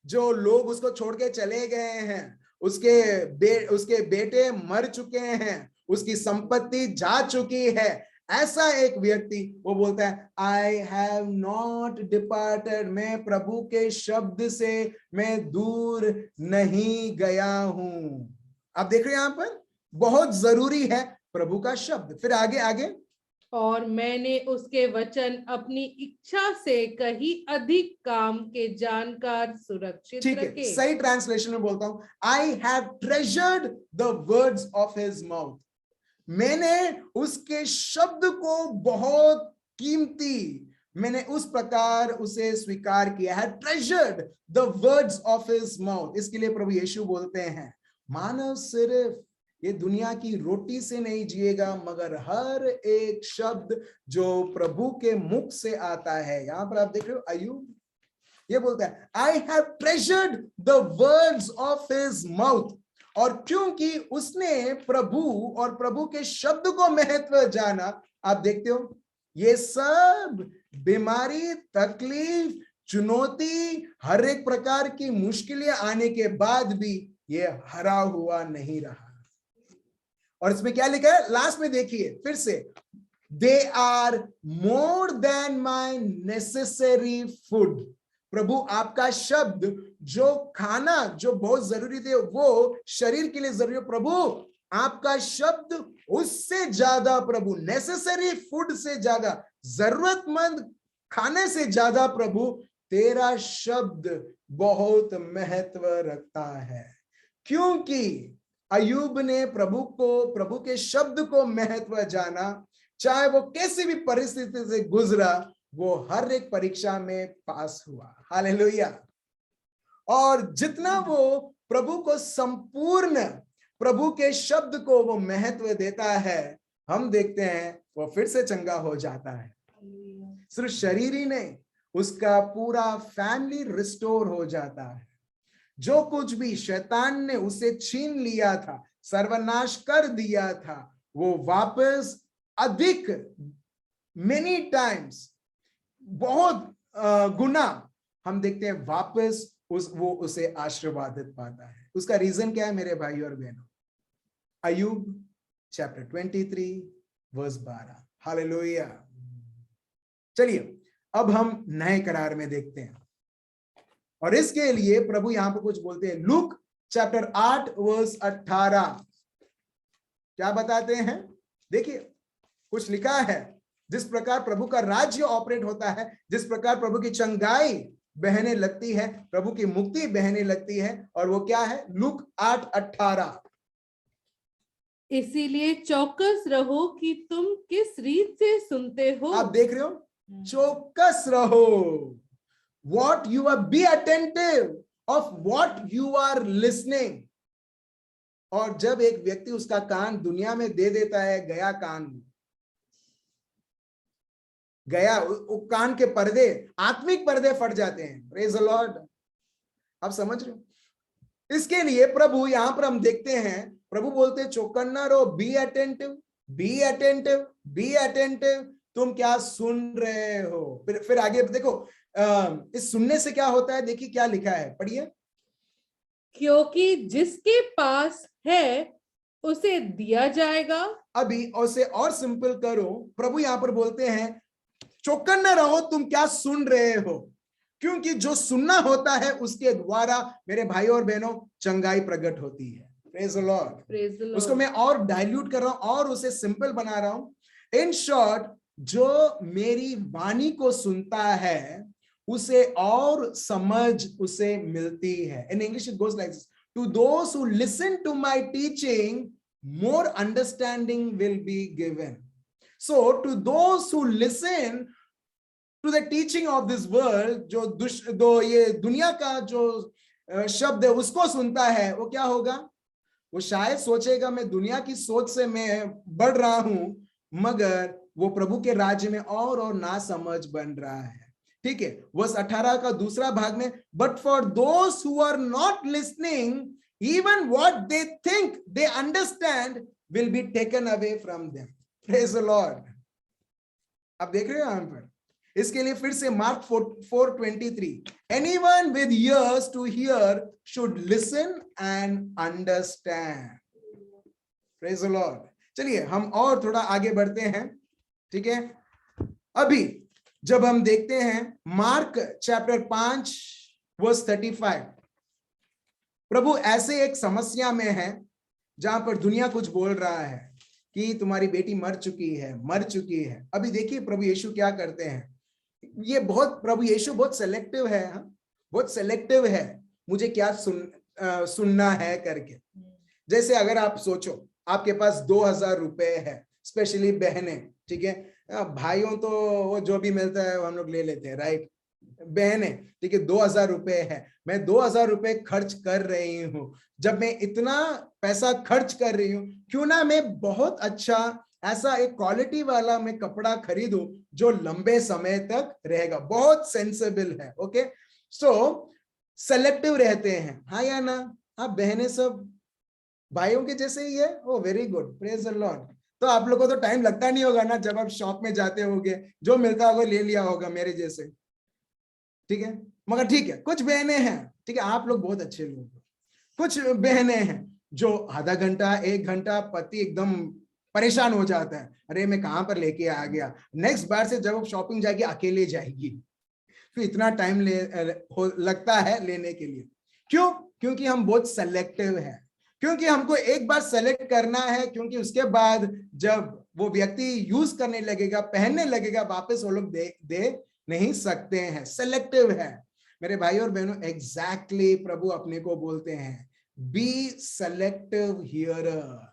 जो लोग उसको छोड़ के चले गए हैं, उसके बेटे मर चुके हैं, उसकी संपत्ति जा चुकी है, ऐसा एक व्यक्ति वो बोलता है आई हैव नॉट डिपार्टेड, मैं प्रभु के शब्द से मैं दूर नहीं गया हूं। आप देख रहे हैं यहां पर बहुत जरूरी है प्रभु का शब्द। फिर आगे आगे, और मैंने उसके वचन अपनी इच्छा से कहीं अधिक काम के जानकार सुरक्षित ठीक रखे। है, सही ट्रांसलेशन में बोलता हूं, I have treasured the words of his mouth, मैंने उसके शब्द को बहुत कीमती, मैंने उस प्रकार उसे स्वीकार किया है। Treasured the words of his mouth, इसके लिए प्रभु यीशु बोलते हैं मानव सिर्फ ये दुनिया की रोटी से नहीं जिएगा मगर हर एक शब्द जो प्रभु के मुख से आता है। यहां पर आप देख रहे हो अय्यूब ये बोलता है I have treasured the words of his mouth, और क्योंकि उसने प्रभु और प्रभु के शब्द को महत्व जाना, आप देखते हो ये सब बीमारी, तकलीफ, चुनौती, हर एक प्रकार की मुश्किलें आने के बाद भी ये हरा हुआ नहीं रहा। और इसमें क्या लिखा है लास्ट में देखिए फिर से, they are more than my necessary food. प्रभु आपका शब्द जो खाना जो बहुत जरूरी थे वो शरीर के लिए जरूरी, प्रभु आपका शब्द उससे ज्यादा, प्रभु नेसेसरी फूड से ज्यादा, जरूरतमंद खाने से ज्यादा प्रभु तेरा शब्द बहुत महत्व रखता है। क्योंकि अय्यूब ने प्रभु के शब्द को महत्व जाना, चाहे वो कैसी भी परिस्थिति से गुजरा, वो हर एक परीक्षा में पास हुआ। हालेलुया। और जितना वो प्रभु को संपूर्ण प्रभु के शब्द को वो महत्व देता है, हम देखते हैं वो फिर से चंगा हो जाता है। सिर्फ शरीर ही नहीं, उसका पूरा फैमिली रिस्टोर हो जाता है। जो कुछ भी शैतान ने उसे छीन लिया था, सर्वनाश कर दिया था, वो वापस अधिक मेनी टाइम्स बहुत गुना हम देखते हैं वापस वो उसे आशीर्वादित पाता है। उसका रीजन क्या है मेरे भाई और बहनों? अय्यूब चैप्टर 23 वर्स 12। हालेलुया। चलिए अब हम नए करार में देखते हैं, और इसके लिए प्रभु यहां पर कुछ बोलते हैं। लूक चैप्टर 8 वर्स 18 क्या बताते हैं? देखिए कुछ लिखा है, जिस प्रकार प्रभु का राज्य ऑपरेट होता है, जिस प्रकार प्रभु की चंगाई बहने लगती है, प्रभु की मुक्ति बहने लगती है, और वो क्या है? लूक 8:18। इसीलिए चौकस रहो कि तुम किस रीत से सुनते हो। आप देख रहे हो, चौकस रहो। What you are, be attentive of what you are listening। और जब एक व्यक्ति उसका कान दुनिया में दे देता है, गया कान, गया वो कान के पर्दे, आत्मिक पर्दे फट जाते हैं। Praise the Lord. आप समझ रहे हो? इसके लिए प्रभु यहां पर हम देखते हैं, प्रभु बोलते हैं चौकन्ना रहो, be attentive, be attentive, be attentive. तुम क्या सुन रहे हो? फिर आगे देखो, इस सुनने से क्या होता है? देखिए क्या लिखा है, पढ़िए। क्योंकि जिसके पास है उसे दिया जाएगा। अभी उसे और सिंपल करो, प्रभु यहां पर बोलते हैं चौकन्ना रहो, तुम क्या सुन रहे हो? क्योंकि जो सुनना होता है उसके द्वारा मेरे भाई और बहनों चंगाई प्रकट होती है। Praise the Lord. उसको मैं और डाइल्यूट कर रहा हूं और उसे सिंपल बना रहा हूं। इन शॉर्ट, जो मेरी वाणी को सुनता है उसे और समझ उसे मिलती है। In English it goes like this, to those who listen to my teaching more understanding will be given. So to those who listen to the teaching of this world, जो ये दुनिया का जो शब्द है उसको सुनता है, वो क्या होगा? वो शायद सोचेगा मैं दुनिया की सोच से मैं बढ़ रहा हूं, मगर वो प्रभु के राज्य में और ना समझ बन रहा है। ठीक है, वर्स 18 का दूसरा भाग में, but for those who are not listening even what they think they understand will be taken away from them. Praise the Lord. आप देख रहे हो यहां पर? इसके लिए फिर से Mark 4:23, anyone with ears to hear should listen and understand. Praise the Lord. चलिए हम और थोड़ा आगे बढ़ते हैं। ठीक है, अभी जब हम देखते हैं मार्क चैप्टर 5 वर्स 35, प्रभु ऐसे एक समस्या में है जहां पर दुनिया कुछ बोल रहा है कि तुम्हारी बेटी मर चुकी है। अभी देखिए प्रभु यीशु क्या करते हैं। ये प्रभु यीशु बहुत सेलेक्टिव है, बहुत सेलेक्टिव है मुझे क्या सुनना है करके। जैसे अगर आप सोचो आपके पास 2000 रुपए है, स्पेशली बहनें, ठीक है, भाइयों तो वो जो भी मिलता है वो हम लोग ले लेते हैं, राइट? बहनें, ठीक है, 2000 रुपए है, मैं 2000 रुपए खर्च कर रही हूं। जब मैं इतना पैसा खर्च कर रही हूं, क्यों ना मैं बहुत अच्छा ऐसा एक क्वालिटी वाला मैं कपड़ा खरीदूं जो लंबे समय तक रहेगा, बहुत सेंसिबल है। ओके, सो सेलेक्टिव रहते हैं, हाँ या ना? आप बहनें सब भाइयों के जैसे ही है? Oh very good, praise the Lord. तो आप लोगों को तो टाइम लगता नहीं होगा ना, जब आप शॉप में जाते होगे, जो मिलता होगा ले लिया होगा मेरे जैसे, ठीक है? मगर ठीक है, कुछ बहनें हैं, ठीक है, आप लोग बहुत अच्छे लोग, कुछ बहनें हैं जो आधा घंटा 1 घंटा पति एकदम परेशान हो जाता है, अरे मैं कहां पर लेके आ गया। नेक्स्ट बार से जब शॉपिंग जाएगी अकेले जाएगी, फिर इतना टाइम लगता है लेने के लिए। क्यों? क्योंकि हम बहुत सेलेक्टिव हैं, क्योंकि हमको एक बार सेलेक्ट करना है, क्योंकि उसके बाद जब वो व्यक्ति यूज करने लगेगा, पहनने लगेगा, वापस वो लोग दे नहीं सकते हैं, सेलेक्टिव है। मेरे भाई और बहनों, एग्जैक्टली प्रभु अपने को बोलते हैं, बी सेलेक्टिव हियरर।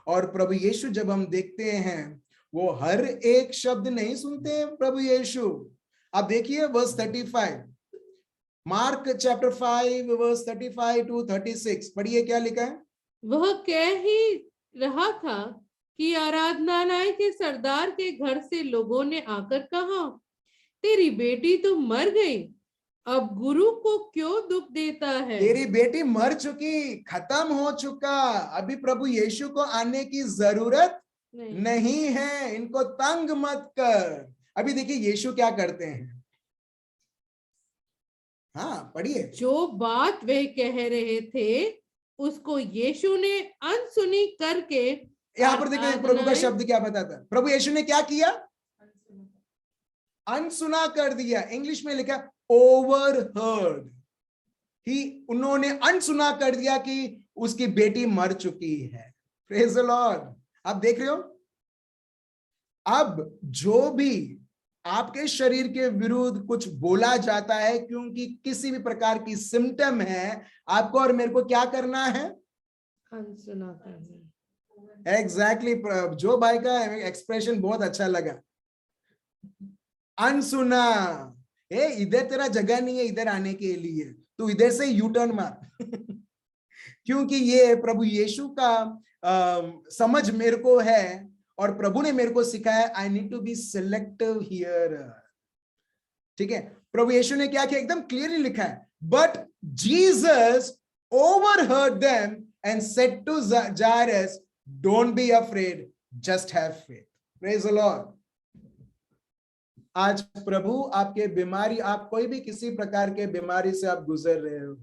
और प्रभु यीशु जब हम देखते हैं, वो हर एक शब्द नहीं सुनते हैं प्रभु यीशु। आप देखिए verse 35, Mark chapter 5 verse 35 to 36, पढ़िए क्या लिखा है। वह कह ही रहा था कि आराधनालय के सरदार के घर से लोगों ने आकर कहा, तेरी बेटी तो मर गई, अब गुरु को क्यों दुख देता है। तेरी बेटी मर चुकी, खत्म हो चुका, अभी प्रभु यीशु को आने की जरूरत नहीं है, इनको तंग मत कर। अभी देखिए यीशु क्या करते हैं। हाँ पढ़िए। जो बात वे कह रहे थे उसको यीशु ने अनसुनी करके, यहाँ पर देखिए प्रभु का शब्द क्या बताता है। प्रभु यीशु ने क्या किया? अनसुना कर दिया। इंग्लिश में लिखा ओवरहर्ड। उन्होंने अनसुना कर दिया कि उसकी बेटी मर चुकी है। Praise the Lord. आप देख रहे हो, अब जो भी आपके शरीर के विरुद्ध कुछ बोला जाता है, क्योंकि किसी भी प्रकार की सिम्टम है, आपको और मेरे को क्या करना है? अनसुना करना। एग्जैक्टली जो भाई का एक्सप्रेशन बहुत अच्छा लगा, अनसुना। इधर तेरा जगह नहीं है इधर आने के लिए, तू इधर से यू टर्न मार। क्योंकि ये प्रभु यीशु का समझ मेरे को है, और प्रभु ने मेरे को सिखाया, I need to be selective here. ठीक है, प्रभु यीशु ने क्या किया? एकदम क्लियरली लिखा है, but Jesus overheard them and said to Jairus, don't be afraid, just have faith. Praise the Lord. आज प्रभु आपके बीमारी, आप कोई भी किसी प्रकार के बीमारी से आप गुजर रहे हो,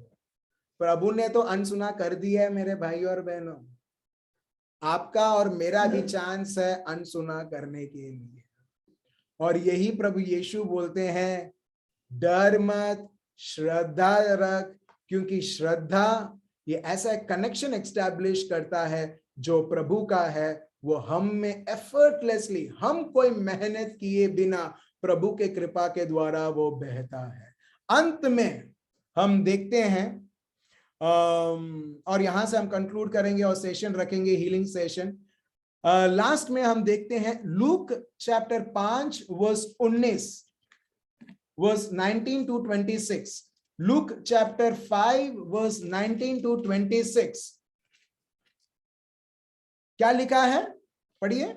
प्रभु ने तो अनसुना कर दिया है मेरे भाई और बहनों। आपका और मेरा भी चांस है अनसुना करने के लिए। और यही प्रभु यीशु बोलते हैं, डर मत, श्रद्धा रख, क्योंकि श्रद्धा ये ऐसा कनेक्शन एस्टैब्लिश करता है जो प्रभु का है, वो हम में एफर्टलेसली, हम कोई मेहनत किए बिना प्रभु के कृपा के द्वारा वो बहता है। अंत में हम देखते हैं, और यहां से हम कंक्लूड करेंगे और सेशन रखेंगे, हीलिंग सेशन। लास्ट में हम देखते हैं Luke chapter 5 verse 19, verse 19 to 26। Luke chapter 5 verse 19 to 26 क्या लिखा है? पढ़िए।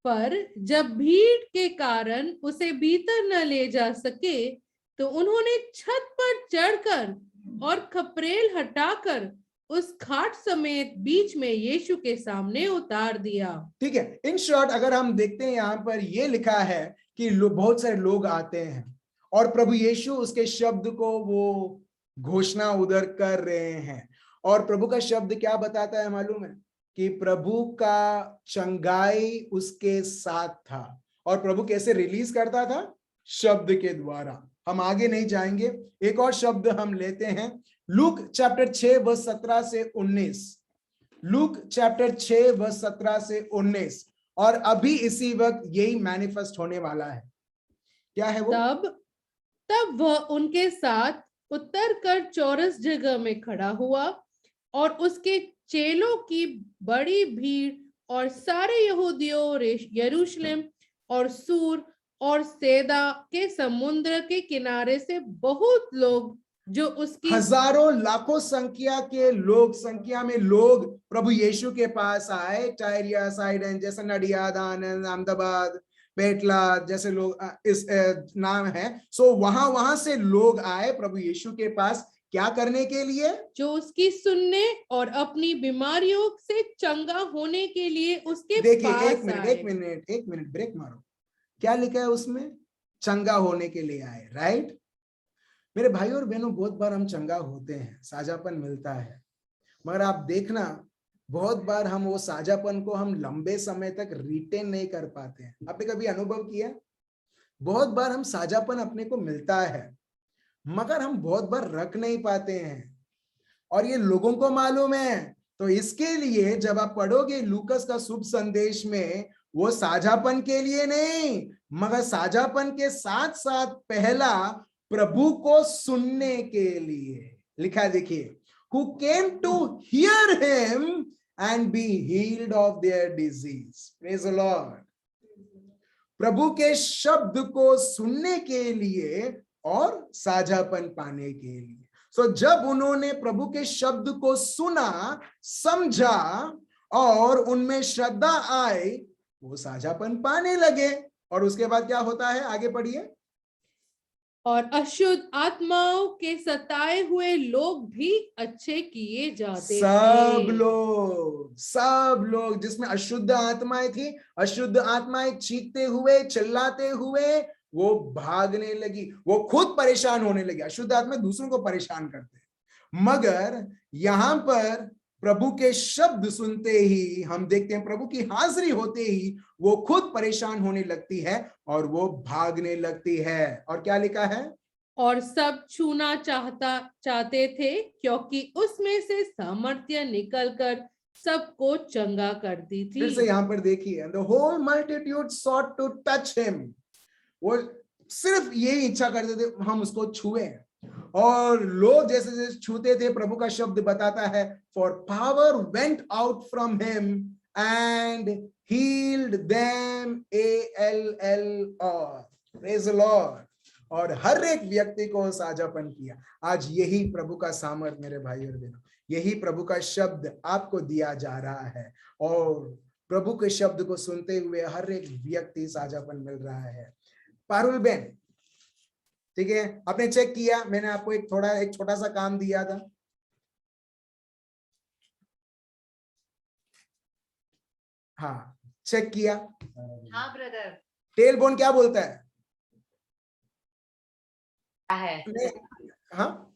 पर जब भीड़ के कारण उसे भीतर न ले जा सके, तो उन्होंने छत पर चढ़कर और खपरेल हटाकर उस खाट समेत बीच में यीशु के सामने उतार दिया। ठीक है, इन शॉर्ट अगर हम देखते हैं, यहाँ पर ये लिखा है कि बहुत सारे लोग आते हैं और प्रभु यीशु उसके शब्द को वो घोषणा उधर कर रहे हैं। और प्रभु का शब्द क्या बताता है मालूम है? कि प्रभु का चंगाई उसके साथ था। और प्रभु कैसे रिलीज करता था? शब्द के द्वारा। हम आगे नहीं जाएंगे, एक और शब्द हम लेते हैं, लूक चैप्टर 6 वर्स 17 से 19। लूक चैप्टर 6 वर्स 17 से 19। और अभी इसी वक्त यही मैनिफेस्ट होने वाला है। क्या है वो? तब वह उनके साथ उतर कर चौरस जगह में खड़ा हुआ, और उसके चेलों की बड़ी भीड़ और सारे यहूदियों, यरूशलेम और सूर और सैदा के समुद्र के किनारे से बहुत लोग, जो उसकी हजारों लाखों संख्या में लोग प्रभु यीशु के पास आए। टायरिया, साइडन, जैसे नडियाद, आनंद, अहमदाबाद, पेटला जैसे लोग इस नाम है। सो वहां से लोग आए प्रभु यीशु के पास, क्या करने के लिए? जो उसकी सुनने और अपनी बीमारियों से चंगा होने के लिए उसके पास। एक मिनट ब्रेक मारो। क्या लिखा है उसमें? चंगा होने के लिए आए, राइट? मेरे भाई और बहनों, बहुत बार हम चंगा होते हैं, साझापन मिलता है, मगर आप देखना, बहुत बार हम वो साझापन को हम लंबे समय तक रिटेन नहीं कर पाते हैं। आपने कभी अनुभव किया? बहुत बार हम साझापन अपने को मिलता है मगर हम बहुत बार रख नहीं पाते हैं और ये लोगों को मालूम है। तो इसके लिए जब आप पढ़ोगे लूकस का शुभ संदेश में, वो साझापन के लिए नहीं मगर साझापन के साथ साथ पहला प्रभु को सुनने के लिए लिखा है। देखिए, who came to hear him and be healed of their disease. Praise the Lord. प्रभु के शब्द को सुनने के लिए और साझापन पाने के लिए। सो जब उन्होंने प्रभु के शब्द को सुना, समझा और उनमें श्रद्धा आई, वो साझापन पाने लगे। और उसके बाद क्या होता है? आगे पढ़िए। और अशुद्ध आत्माओं के सताए हुए लोग भी अच्छे किए जाते सब थे। लोग जिसमें अशुद्ध आत्माएं थी, अशुद्ध आत्माएं चीखते हुए, चिल्लाते हुए वो भागने लगी, वो खुद परेशान होने लगी। अशुद्ध आत्मा दूसरों को परेशान करते हैं, मगर यहां पर प्रभु के शब्द सुनते ही हम देखते हैं, प्रभु की हाजिरी होते ही वो खुद परेशान होने लगती है और वो भागने लगती है। और क्या लिखा है? और सब छूना चाहते थे क्योंकि उसमें से सामर्थ्य निकलकर सबको चंगा करती थी। फिर से यहां पर देखिए, the whole multitude sought to touch him. वो सिर्फ यही इच्छा करते थे हम उसको छुए। और लोग जैसे जैसे छूते थे, प्रभु का शब्द बताता है, for power went out from him and healed them. ALLOR. Praise the Lord. और हर एक व्यक्ति को साझापन किया। आज यही प्रभु का सामर्थ मेरे भाई और बहनों, यही प्रभु का शब्द आपको दिया जा रहा है और प्रभु के शब्द को सुनते हुए हर एक व्यक्ति साझापन मिल रहा है। पारुल बहन, ठीक है, आपने चेक किया? मैंने आपको एक छोटा सा काम दिया था। हाँ, चेक किया? हाँ ब्रदर। टेल बोन क्या बोलता है? हाँ,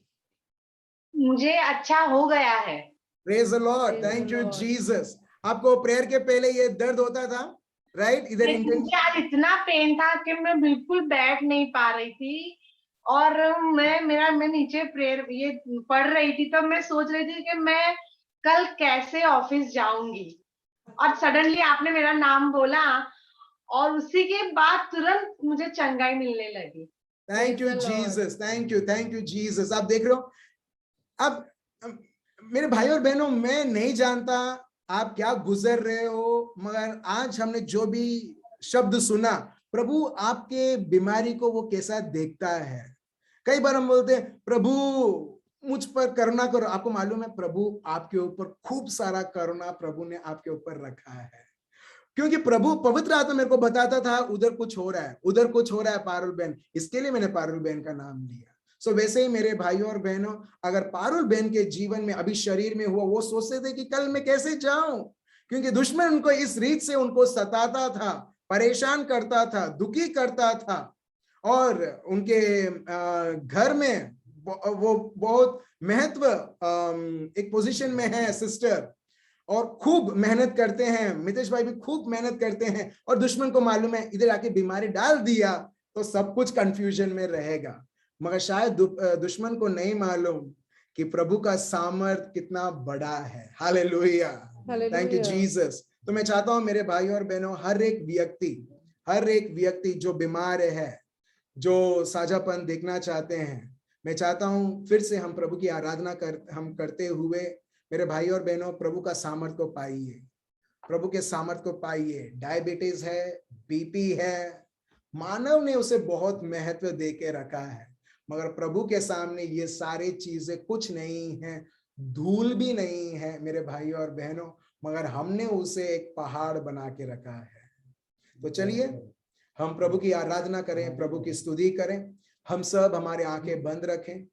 मुझे अच्छा हो गया है। Praise the Lord, Praise the thank you Lord. Jesus. आपको प्रेयर के पहले ये दर्द होता था, राइट? इधर मुझे आज इतना पेन था कि मैं बिल्कुल बैठ नहीं पा रही थी और मैं नीचे प्रेयर ये पढ़ रही थी, तो मैं सोच रही थी कि मैं कल कैसे ऑफिस जाऊंगी, और सडनली आपने मेरा नाम बोला और उसी के बाद तुरंत मुझे चंगाई मिलने लगी। Thank you Jesus, thank you Jesus. आप देख रहे हो, अब मेरे भाई और बहनों, मैं नहीं जानता आप क्या गुजर रहे हो, मगर आज हमने जो भी शब्द सुना, प्रभु आपके बीमारी को वो कैसा देखता है। कई बार हम बोलते हैं, प्रभु मुझ पर करुणा करो। आपको मालूम है, प्रभु आपके ऊपर खूब सारा करुणा प्रभु ने आपके ऊपर रखा है, क्योंकि प्रभु पवित्र आत्मा मेरे को बताता था उधर कुछ हो रहा है, उधर कुछ हो रहा है पारुल बहन, इसके लिए मैंने पारुल बहन का नाम लिया। सो वैसे ही मेरे भाइयों और बहनों, अगर पारुल बहन के जीवन में अभी शरीर में हुआ, वो सोचते थे कि कल मैं कैसे जाऊं, क्योंकि दुश्मन उनको इस रीत से उनको सताता था, परेशान करता था, दुखी करता था, और उनके घर में वो बहुत महत्व एक पोजीशन में है सिस्टर, और खूब मेहनत करते हैं, मितेश भाई भी खूब मेहनत करते हैं, और दुश्मन को मालूम है इधर आके बीमारी डाल दिया तो सब कुछ कंफ्यूजन में रहेगा। मगर शायद दुश्मन को नहीं मालूम कि प्रभु का सामर्थ कितना बड़ा है। Hallelujah, thank you Jesus. तो मैं चाहता हूं मेरे भाइयों और बहनों, हर एक व्यक्ति जो बीमार है, जो साझापन देखना चाहते हैं, मैं चाहता हूं फिर से हम प्रभु की आराधना करते हुए, मेरे भाई और बहनों, प्रभु का सामर्थ को पाइए, प्रभु के सामर्थ को पाइए। डायबिटीज है, बीपी है, मानव ने उसे बहुत महत्व दे के रखा है, मगर प्रभु के सामने ये सारी चीजें कुछ नहीं है, धूल भी नहीं है मेरे भाई और बहनों, मगर हमने उसे एक पहाड़ बना के रखा है। तो चलिए हम प्रभु की आराधना करें, प्रभु की स्तुति करें। हम सब हमारे आंखें बंद रखें।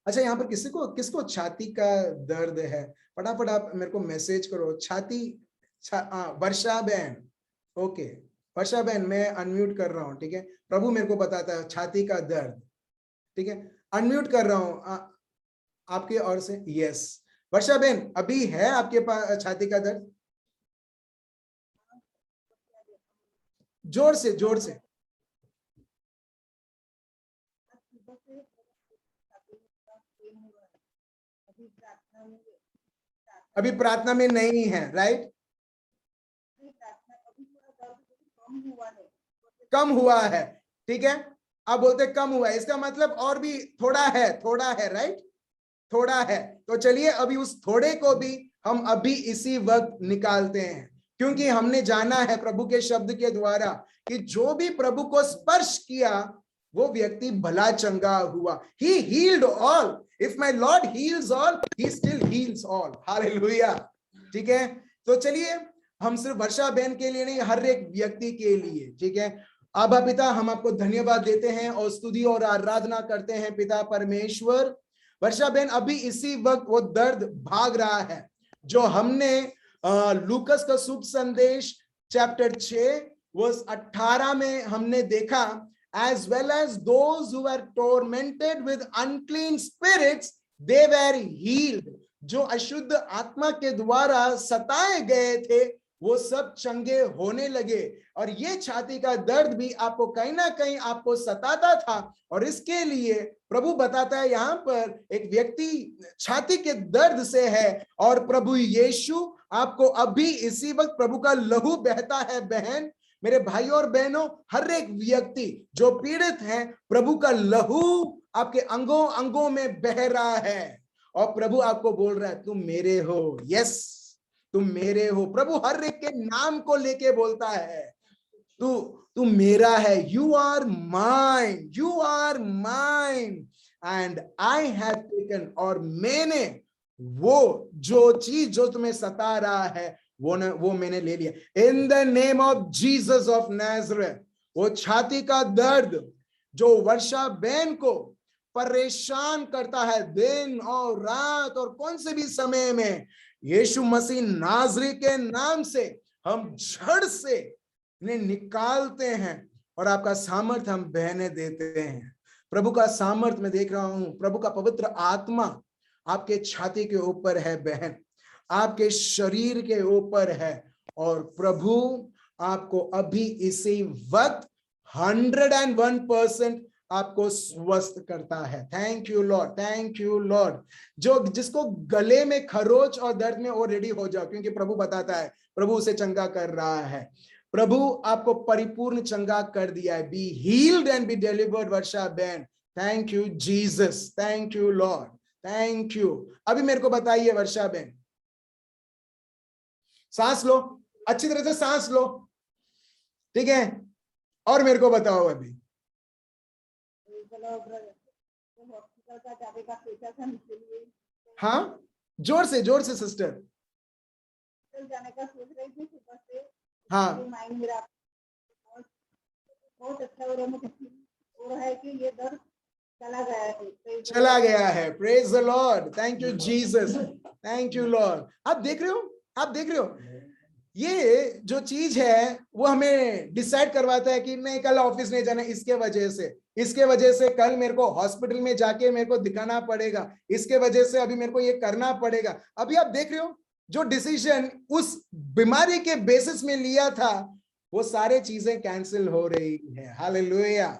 अच्छा, यहाँ पर किसको छाती का दर्द है? फटाफट आप मेरे को मैसेज करो। वर्षा बहन, ओके वर्षा बहन, मैं अनम्यूट कर रहा हूँ, ठीक है? प्रभु मेरे को बताता है छाती का दर्द, ठीक है? अनम्यूट कर रहा हूँ आपके ओर से। यस, वर्षा बहन, अभी है आपके पास छाती का दर्द? जोर से, जोर से। अभी प्रार्थना में नहीं है, राइट? कम हुआ है, ठीक है। आप बोलते कम हुआ है, इसका मतलब और भी थोड़ा है, राइट? थोड़ा है। तो चलिए अभी उस थोड़े को भी हम अभी इसी वक्त निकालते हैं, क्योंकि हमने जाना है प्रभु के शब्द के द्वारा कि जो भी प्रभु को स्पर्श किया वो व्यक्ति भला चंगा हुआ। He healed all. If my Lord heals all, he still heals all. Hallelujah. ठीक है, तो चलिए हम सिर्फ वर्षा बहन के लिए नहीं, हर एक व्यक्ति के लिए, ठीक है। आबा पिता, हम आपको धन्यवाद देते हैं और स्तुति और आराधना करते हैं पिता परमेश्वर। वर्षा बहन अभी इसी वक्त वो दर्द भाग रहा है जो हमने लूकस का शुभ संदेश चैप्टर 6 वर्स 18 में हमने देखा। As well as those who were tormented with unclean spirits, they were healed. जो अशुद्ध आत्मा के द्वारा सताए गए थे वो सब चंगे होने लगे। और ये छाती का दर्द भी आपको कहीं ना कहीं आपको सताता था, और इसके लिए प्रभु बताता है यहाँ पर एक व्यक्ति छाती के दर्द से है, और प्रभु यीशु आपको अभी इसी वक्त प्रभु का लहू बहता है। बहन, मेरे भाई और बहनों, हर एक व्यक्ति जो पीड़ित है, प्रभु का लहू आपके अंगों अंगों में बह रहा है, और प्रभु आपको बोल रहा है तुम मेरे हो। यस, तुम मेरे हो। प्रभु हर एक के नाम को लेके बोलता है, तू मेरा है। You are mine, you are mine and I have taken, और मैंने वो जो चीज जो तुम्हें सता रहा है वो मैंने ले लिया। इन the name of Jesus of Nazareth. वो छाती का दर्द जो वर्षा बहन को परेशान करता है दिन और रात और कौन से भी समय में, यीशु मसीह नाज़री के नाम से हम जड़ से इन्हें निकालते हैं और आपका सामर्थ हम बहने देते हैं। प्रभु का सामर्थ मैं देख रहा हूं, प्रभु का पवित्र आत्मा आपके छाती के ऊपर है बहन, आपके शरीर के ऊपर है, और प्रभु आपको अभी इसी वक्त 101% आपको स्वस्थ करता है। Thank you Lord, thank you Lord. जो जिसको गले में खरोच और दर्द में वो रेडी हो जाओ, क्योंकि प्रभु बताता है प्रभु उसे चंगा कर रहा है। प्रभु आपको परिपूर्ण चंगा कर दिया है। Be healed and be delivered Varsha बहन। Thank you Jesus, thank you Lord, thank you. अभी मेरे को बताइए वर्षा बहन, सांस लो, अच्छी तरह से सांस लो, ठीक है, और मेरे को बताओ अभी। हाँ, जोर से सिस्टर। जाने का सोच रही थी सुबह से। हाँ, माइंड मेरा बहुत अच्छा हो रहा है कि ये दर्द चला गया है। Praise the Lord, thank you Jesus, thank you Lord. आप देख रहे हो ये जो चीज है वो हमें डिसाइड करवाता है कि नहीं कल ऑफिस नहीं जाना, इसके वजह से कल मेरे को हॉस्पिटल में जाके मेरे को दिखाना पड़ेगा, इसके वजह से अभी मेरे को ये करना पड़ेगा। अभी आप देख रहे हो जो डिसीजन उस बीमारी के बेसिस में लिया था वो सारे चीजें कैंसिल हो रही है। हालेलुया।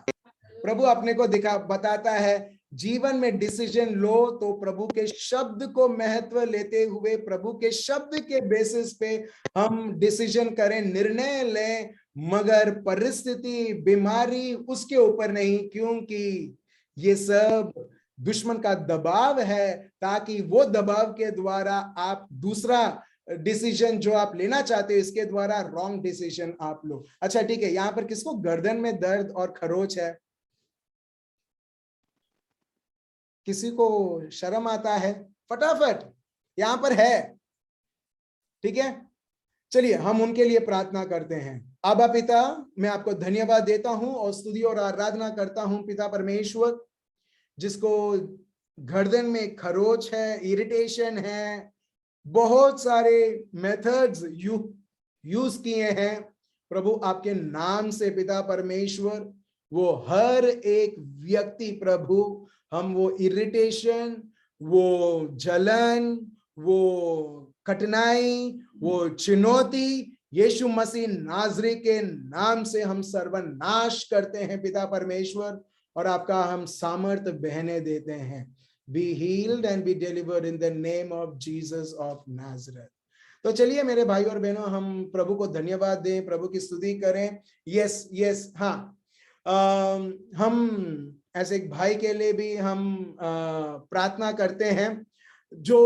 प्रभु अपने को बताता है जीवन में डिसीजन लो तो प्रभु के शब्द को महत्व लेते हुए प्रभु के शब्द के बेसिस पे हम डिसीजन करें, निर्णय लें, मगर परिस्थिति बीमारी उसके ऊपर नहीं, क्योंकि ये सब दुश्मन का दबाव है ताकि वो दबाव के द्वारा आप दूसरा डिसीजन जो आप लेना चाहते हो इसके द्वारा रॉन्ग डिसीजन आप लो। अच्छा ठीक है, यहां पर किसको गर्दन में दर्द और खरोच है? किसी को शर्म आता है? फटाफट यहां पर है, ठीक है। चलिए हम उनके लिए प्रार्थना करते हैं। आबा पिता, मैं आपको धन्यवाद देता हूं और स्तुति और आराधना करता हूं पिता परमेश्वर, जिसको गर्दन में खरोच है, इरिटेशन है, बहुत सारे मेथड्स यूज किए हैं प्रभु आपके नाम से पिता परमेश्वर, वो हर एक व्यक्ति प्रभु, हम वो इरिटेशन, वो जलन, वो कठिनाई, वो चुनौती यीशु मसीह नाजरी के नाम से हम सर्वनाश करते हैं पिता परमेश्वर, और आपका हम सामर्थ बहने देते हैं। Be healed and be delivered in the name of Jesus of Nazareth. तो चलिए मेरे भाई और बहनों, हम प्रभु को धन्यवाद दें, प्रभु की स्तुति करें। यस हाँ, हम ऐसे एक भाई के लिए भी हम प्रार्थना करते हैं जो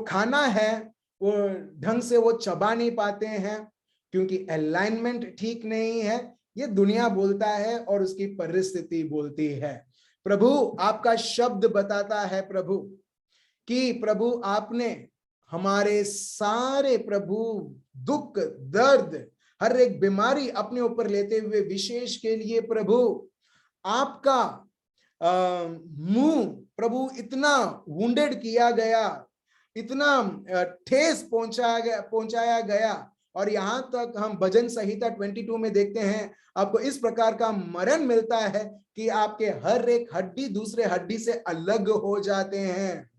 खाना है वो ढंग से वो चबा नहीं पाते हैं क्योंकि अलाइनमेंट ठीक नहीं है। ये दुनिया बोलता है और उसकी परिस्थिति बोलती है। प्रभु आपका शब्द बताता है प्रभु कि प्रभु आपने हमारे सारे प्रभु दुख दर्द हर एक बीमारी अपने ऊपर लेते हुए विशेष के लिए प्रभु आपका मुंह प्रभु इतना वुंडेड किया गया, इतना ठेस पहुंचाया गया, और यहां तक हम भजन संहिता 22 में देखते हैं आपको इस प्रकार का मरण मिलता है कि आपके हर एक हड्डी दूसरे हड्डी से अलग हो जाते हैं,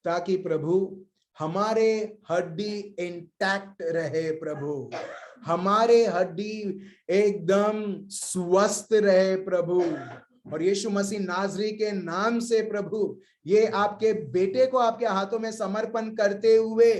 ताकि प्रभु हमारे हड्डी इंटैक्ट रहे, प्रभु हमारे हड्डी एकदम स्वस्थ रहे प्रभु। और यीशु मसीह नाजरी के नाम से प्रभु ये आपके बेटे को आपके हाथों में समर्पण करते हुए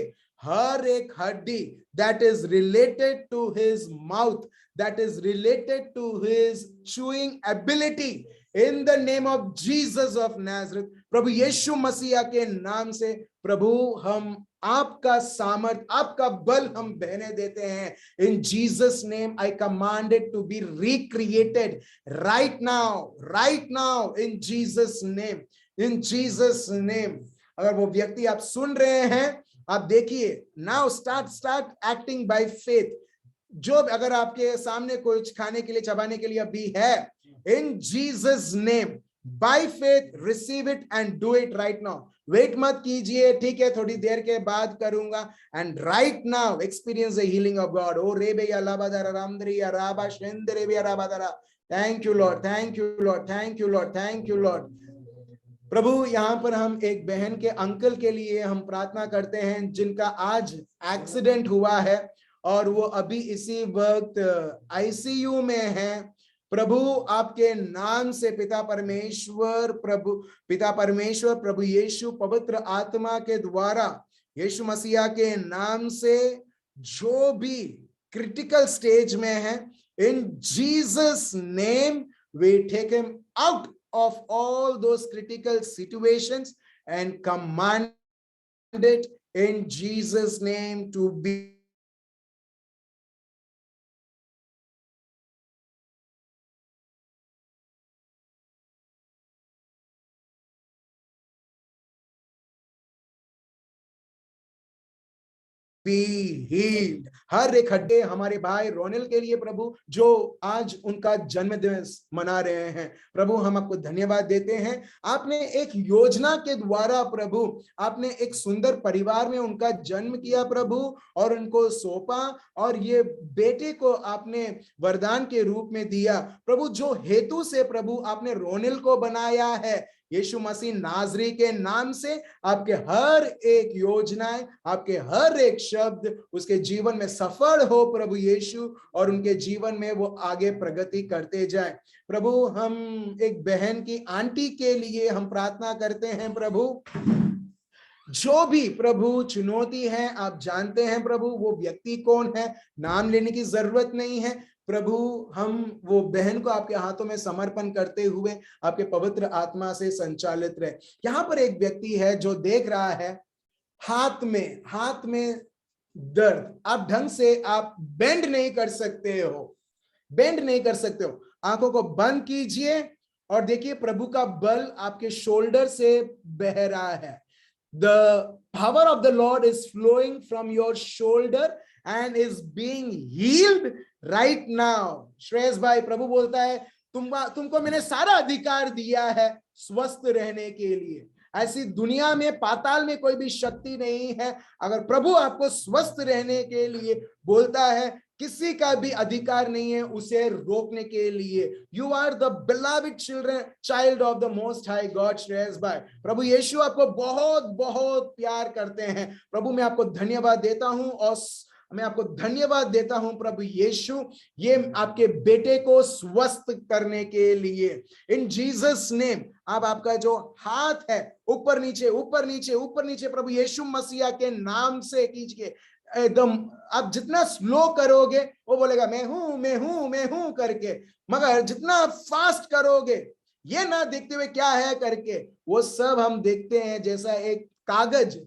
हर एक हड्डी that is related to his mouth, that is related to his chewing ability, in the name of Jesus of Nazareth, प्रभु यीशु मसीह के नाम से प्रभु हम आपका सामर्थ आपका बल हम बहने देते हैं। In Jesus name I command it to be recreated right now in Jesus name, in Jesus name। अगर वो व्यक्ति आप सुन रहे हैं, आप देखिए, now start acting by faith। जो अगर आपके सामने कुछ खाने के लिए चबाने के लिए अभी है, in Jesus name by faith receive it and do it right now। Wait मत कीजिए, ठीक है थोड़ी देर के बाद करूंगा, and right now experience the healing of God। ओ रेबे या लाबादारा रामदरी या राबा शेंदरे या राबादारा। Thank you Lord, thank you Lord, thank you Lord, thank you Lord। प्रभु यहाँ पर हम एक बहन के अंकल के लिए हम प्रार्थना करते हैं जिनका आज एक्सीडेंट हुआ है और वो अभी इसी वक्त आईसीयू में है। प्रभु आपके नाम से पिता परमेश्वर प्रभु यीशु पवित्र आत्मा के द्वारा यीशु मसीहा के नाम से जो भी क्रिटिकल स्टेज में है, in Jesus name we take him out of all those critical situations and command it in Jesus name to be healed। हर एक हड्डी हमारे भाई रोनिल के लिए प्रभु जो आज उनका जन्मदिन मना रहे हैं, प्रभु हम आपको धन्यवाद देते हैं। आपने एक योजना के द्वारा प्रभु आपने एक सुंदर परिवार में उनका जन्म किया प्रभु और उनको सौंपा, और ये बेटे को आपने वरदान के रूप में दिया प्रभु। जो हेतु से प्रभु आपने रोनिल को बनाया है, यीशु मसीह नाजरी के नाम से आपके हर एक योजनाएं, आपके हर एक शब्द उसके जीवन में सफल हो प्रभु यीशु, और उनके जीवन में वो आगे प्रगति करते जाए। प्रभु हम एक बहन की आंटी के लिए हम प्रार्थना करते हैं प्रभु, जो भी प्रभु चुनौती है आप जानते हैं प्रभु वो व्यक्ति कौन है, नाम लेने की जरूरत नहीं है प्रभु। हम वो बहन को आपके हाथों में समर्पण करते हुए आपके पवित्र आत्मा से संचालित रहे। यहाँ पर एक व्यक्ति है जो देख रहा है हाथ में दर्द, आप ढंग से आप बेंड नहीं कर सकते हो, आंखों को बंद कीजिए और देखिए प्रभु का बल आपके शोल्डर से बह रहा है। The power of the Lord is flowing from your shoulder and is being healed right now। Shreyas भाई, प्रभु बोलता है तुमको मैंने सारा अधिकार दिया है स्वस्थ रहने के लिए। ऐसी दुनिया में पाताल में कोई भी शक्ति नहीं है। अगर प्रभु आपको स्वस्थ रहने के लिए बोलता है किसी का भी अधिकार नहीं है उसे रोकने के लिए। You are the beloved children, child of the most high God Shreyas बाय। प्रभु यीशु आपको बहुत बहुत प्यार करते हैं। प्रभु मैं आपको धन्यवाद देता हूं, और मैं आपको धन्यवाद देता हूं प्रभु यीशु, ये आपके बेटे को स्वस्थ करने के लिए। इन जीसस नेम आप आपका जो हाथ है ऊपर नीचे ऊपर नीचे ऊपर नीचे प्रभु यीशु मसीहा के नाम से कीजिए। एकदम आप जितना स्लो करोगे वो बोलेगा मैं हूं मैं हूं मैं हूं करके, मगर जितना फास्ट करोगे, ये ना देखते हुए क्या है करके, वो सब हम देखते हैं जैसा एक कागज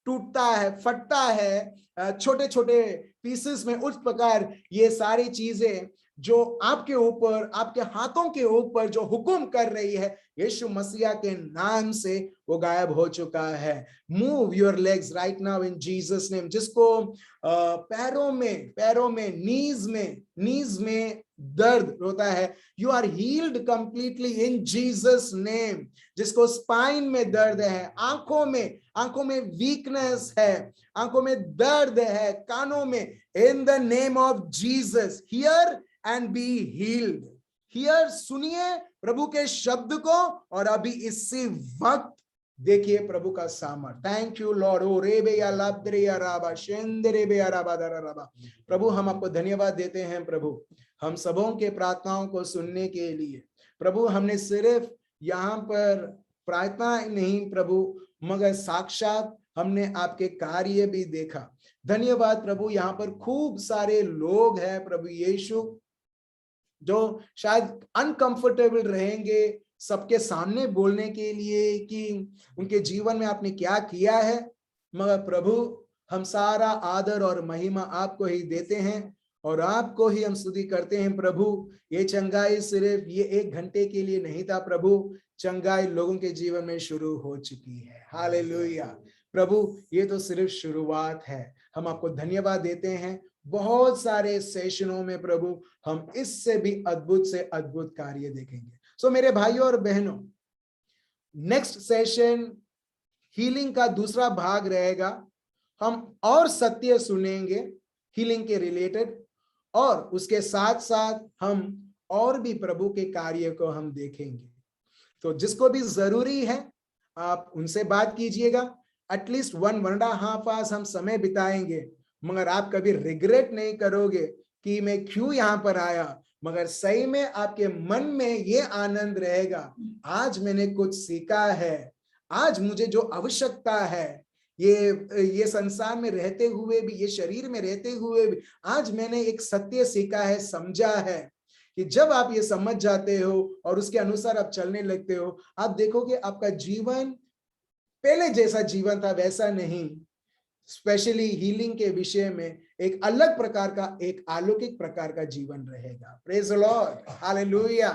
टूटता है, फटता है छोटे छोटे पीसेस में, उस प्रकार ये सारी चीजें जो आपके ऊपर, आपके हाथों के ऊपर जो हुक्म कर रही है यीशु मसीहा के नाम से, वो गायब हो चुका है। Move your legs right now in Jesus name. जिसको पैरों में नीज में दर्द होता है, you are healed completely in Jesus name. जिसको स्पाइन में दर्द है, आंखों में वीकनेस है, आंखों में दर्द है, कानों में, इन the name of Jesus here and be heeled. Here सुनिए प्रभु के शब्द को, और अभी इसी वक्त देखिए प्रभु का सामर्थ। Thank you Lord. ओ रेबे या लाब्दरे या राबा शेंदरे बे या राबा दरा राबा। प्रभु हम आपको धन्यवाद देते हैं प्रभु, हम सबों के प्रार्थनाओं को सुनने के लिए। प्रभु हमने सिर्फ यहाँ पर प्रार्थना नहीं प्रभु, मगर साक्षात हमने आपके कार्य भी देखा। धन्यवाद प्रभु। यहाँ पर खूब सारे लोग हैं प्रभु यीशु, जो शायद अनकंफर्टेबल रहेंगे सबके सामने बोलने के लिए कि उनके जीवन में आपने क्या किया है, मगर प्रभु हम सारा आदर और महिमा आपको ही देते हैं, और आपको ही हम स्तुति करते हैं प्रभु। ये चंगाई सिर्फ ये 1 घंटे के लिए नहीं था प्रभु, चंगाई लोगों के जीवन में शुरू हो चुकी है। हालेलुया प्रभु, ये तो सिर्फ शुरुआत है। हम आपको धन्यवाद देते हैं। बहुत सारे सेशनों में प्रभु हम इससे भी अद्भुत से अद्भुत कार्य देखेंगे। सो मेरे भाइयों और बहनों, नेक्स्ट सेशन हीलिंग का दूसरा भाग रहेगा। हम और सत्य सुनेंगे हीलिंग के रिलेटेड, और उसके साथ साथ हम और भी प्रभु के कार्य को हम देखेंगे। तो जिसको भी जरूरी है आप उनसे बात कीजिएगा। एटलीस्ट 1.5 आवर्स हम समय बिताएंगे, मगर आप कभी रिग्रेट नहीं करोगे कि मैं क्यों यहाँ पर आया, मगर सही में आपके मन में ये आनंद रहेगा, आज मैंने कुछ सीखा है, आज मुझे जो आवश्यकता है ये संसार में रहते हुए भी, ये शरीर में रहते हुए भी, आज मैंने एक सत्य सीखा है, समझा है कि जब आप ये समझ जाते हो और उसके अनुसार आप चलने लगते हो, आप देखोगे आपका जीवन पहले जैसा जीवन था वैसा नहीं, स्पेशली हीलिंग के विषय में एक अलग प्रकार का, एक अलौकिक प्रकार का जीवन रहेगा। Praise the Lord, hallelujah.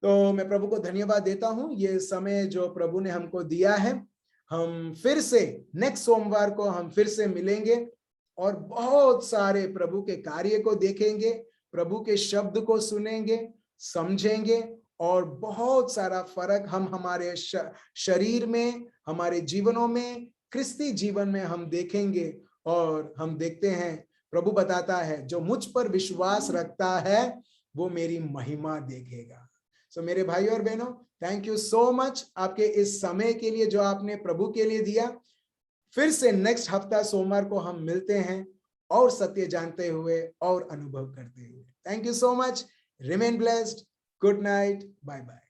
तो मैं प्रभु को धन्यवाद देता हूं, ये समय जो प्रभु ने हमको दिया है। हम फिर से नेक्स्ट सोमवार को हम फिर से मिलेंगे और बहुत सारे प्रभु के कार्य को देखेंगे, प्रभु के शब्द को सुनेंगे, समझेंगे, और बहुत सारा फर्क हम हमारे शरीर में, हमारे जीवनों में, क्रिस्ती जीवन में हम देखेंगे। और हम देखते हैं प्रभु बताता है जो मुझ पर विश्वास रखता है वो मेरी महिमा देखेगा। सो मेरे भाई और बहनों, थैंक यू सो मच आपके इस समय के लिए जो आपने प्रभु के लिए दिया। फिर से नेक्स्ट हफ्ता सोमवार को हम मिलते हैं और सत्य जानते हुए और अनुभव करते हुए। Thank you so much. Remain blessed. Good night. Bye bye.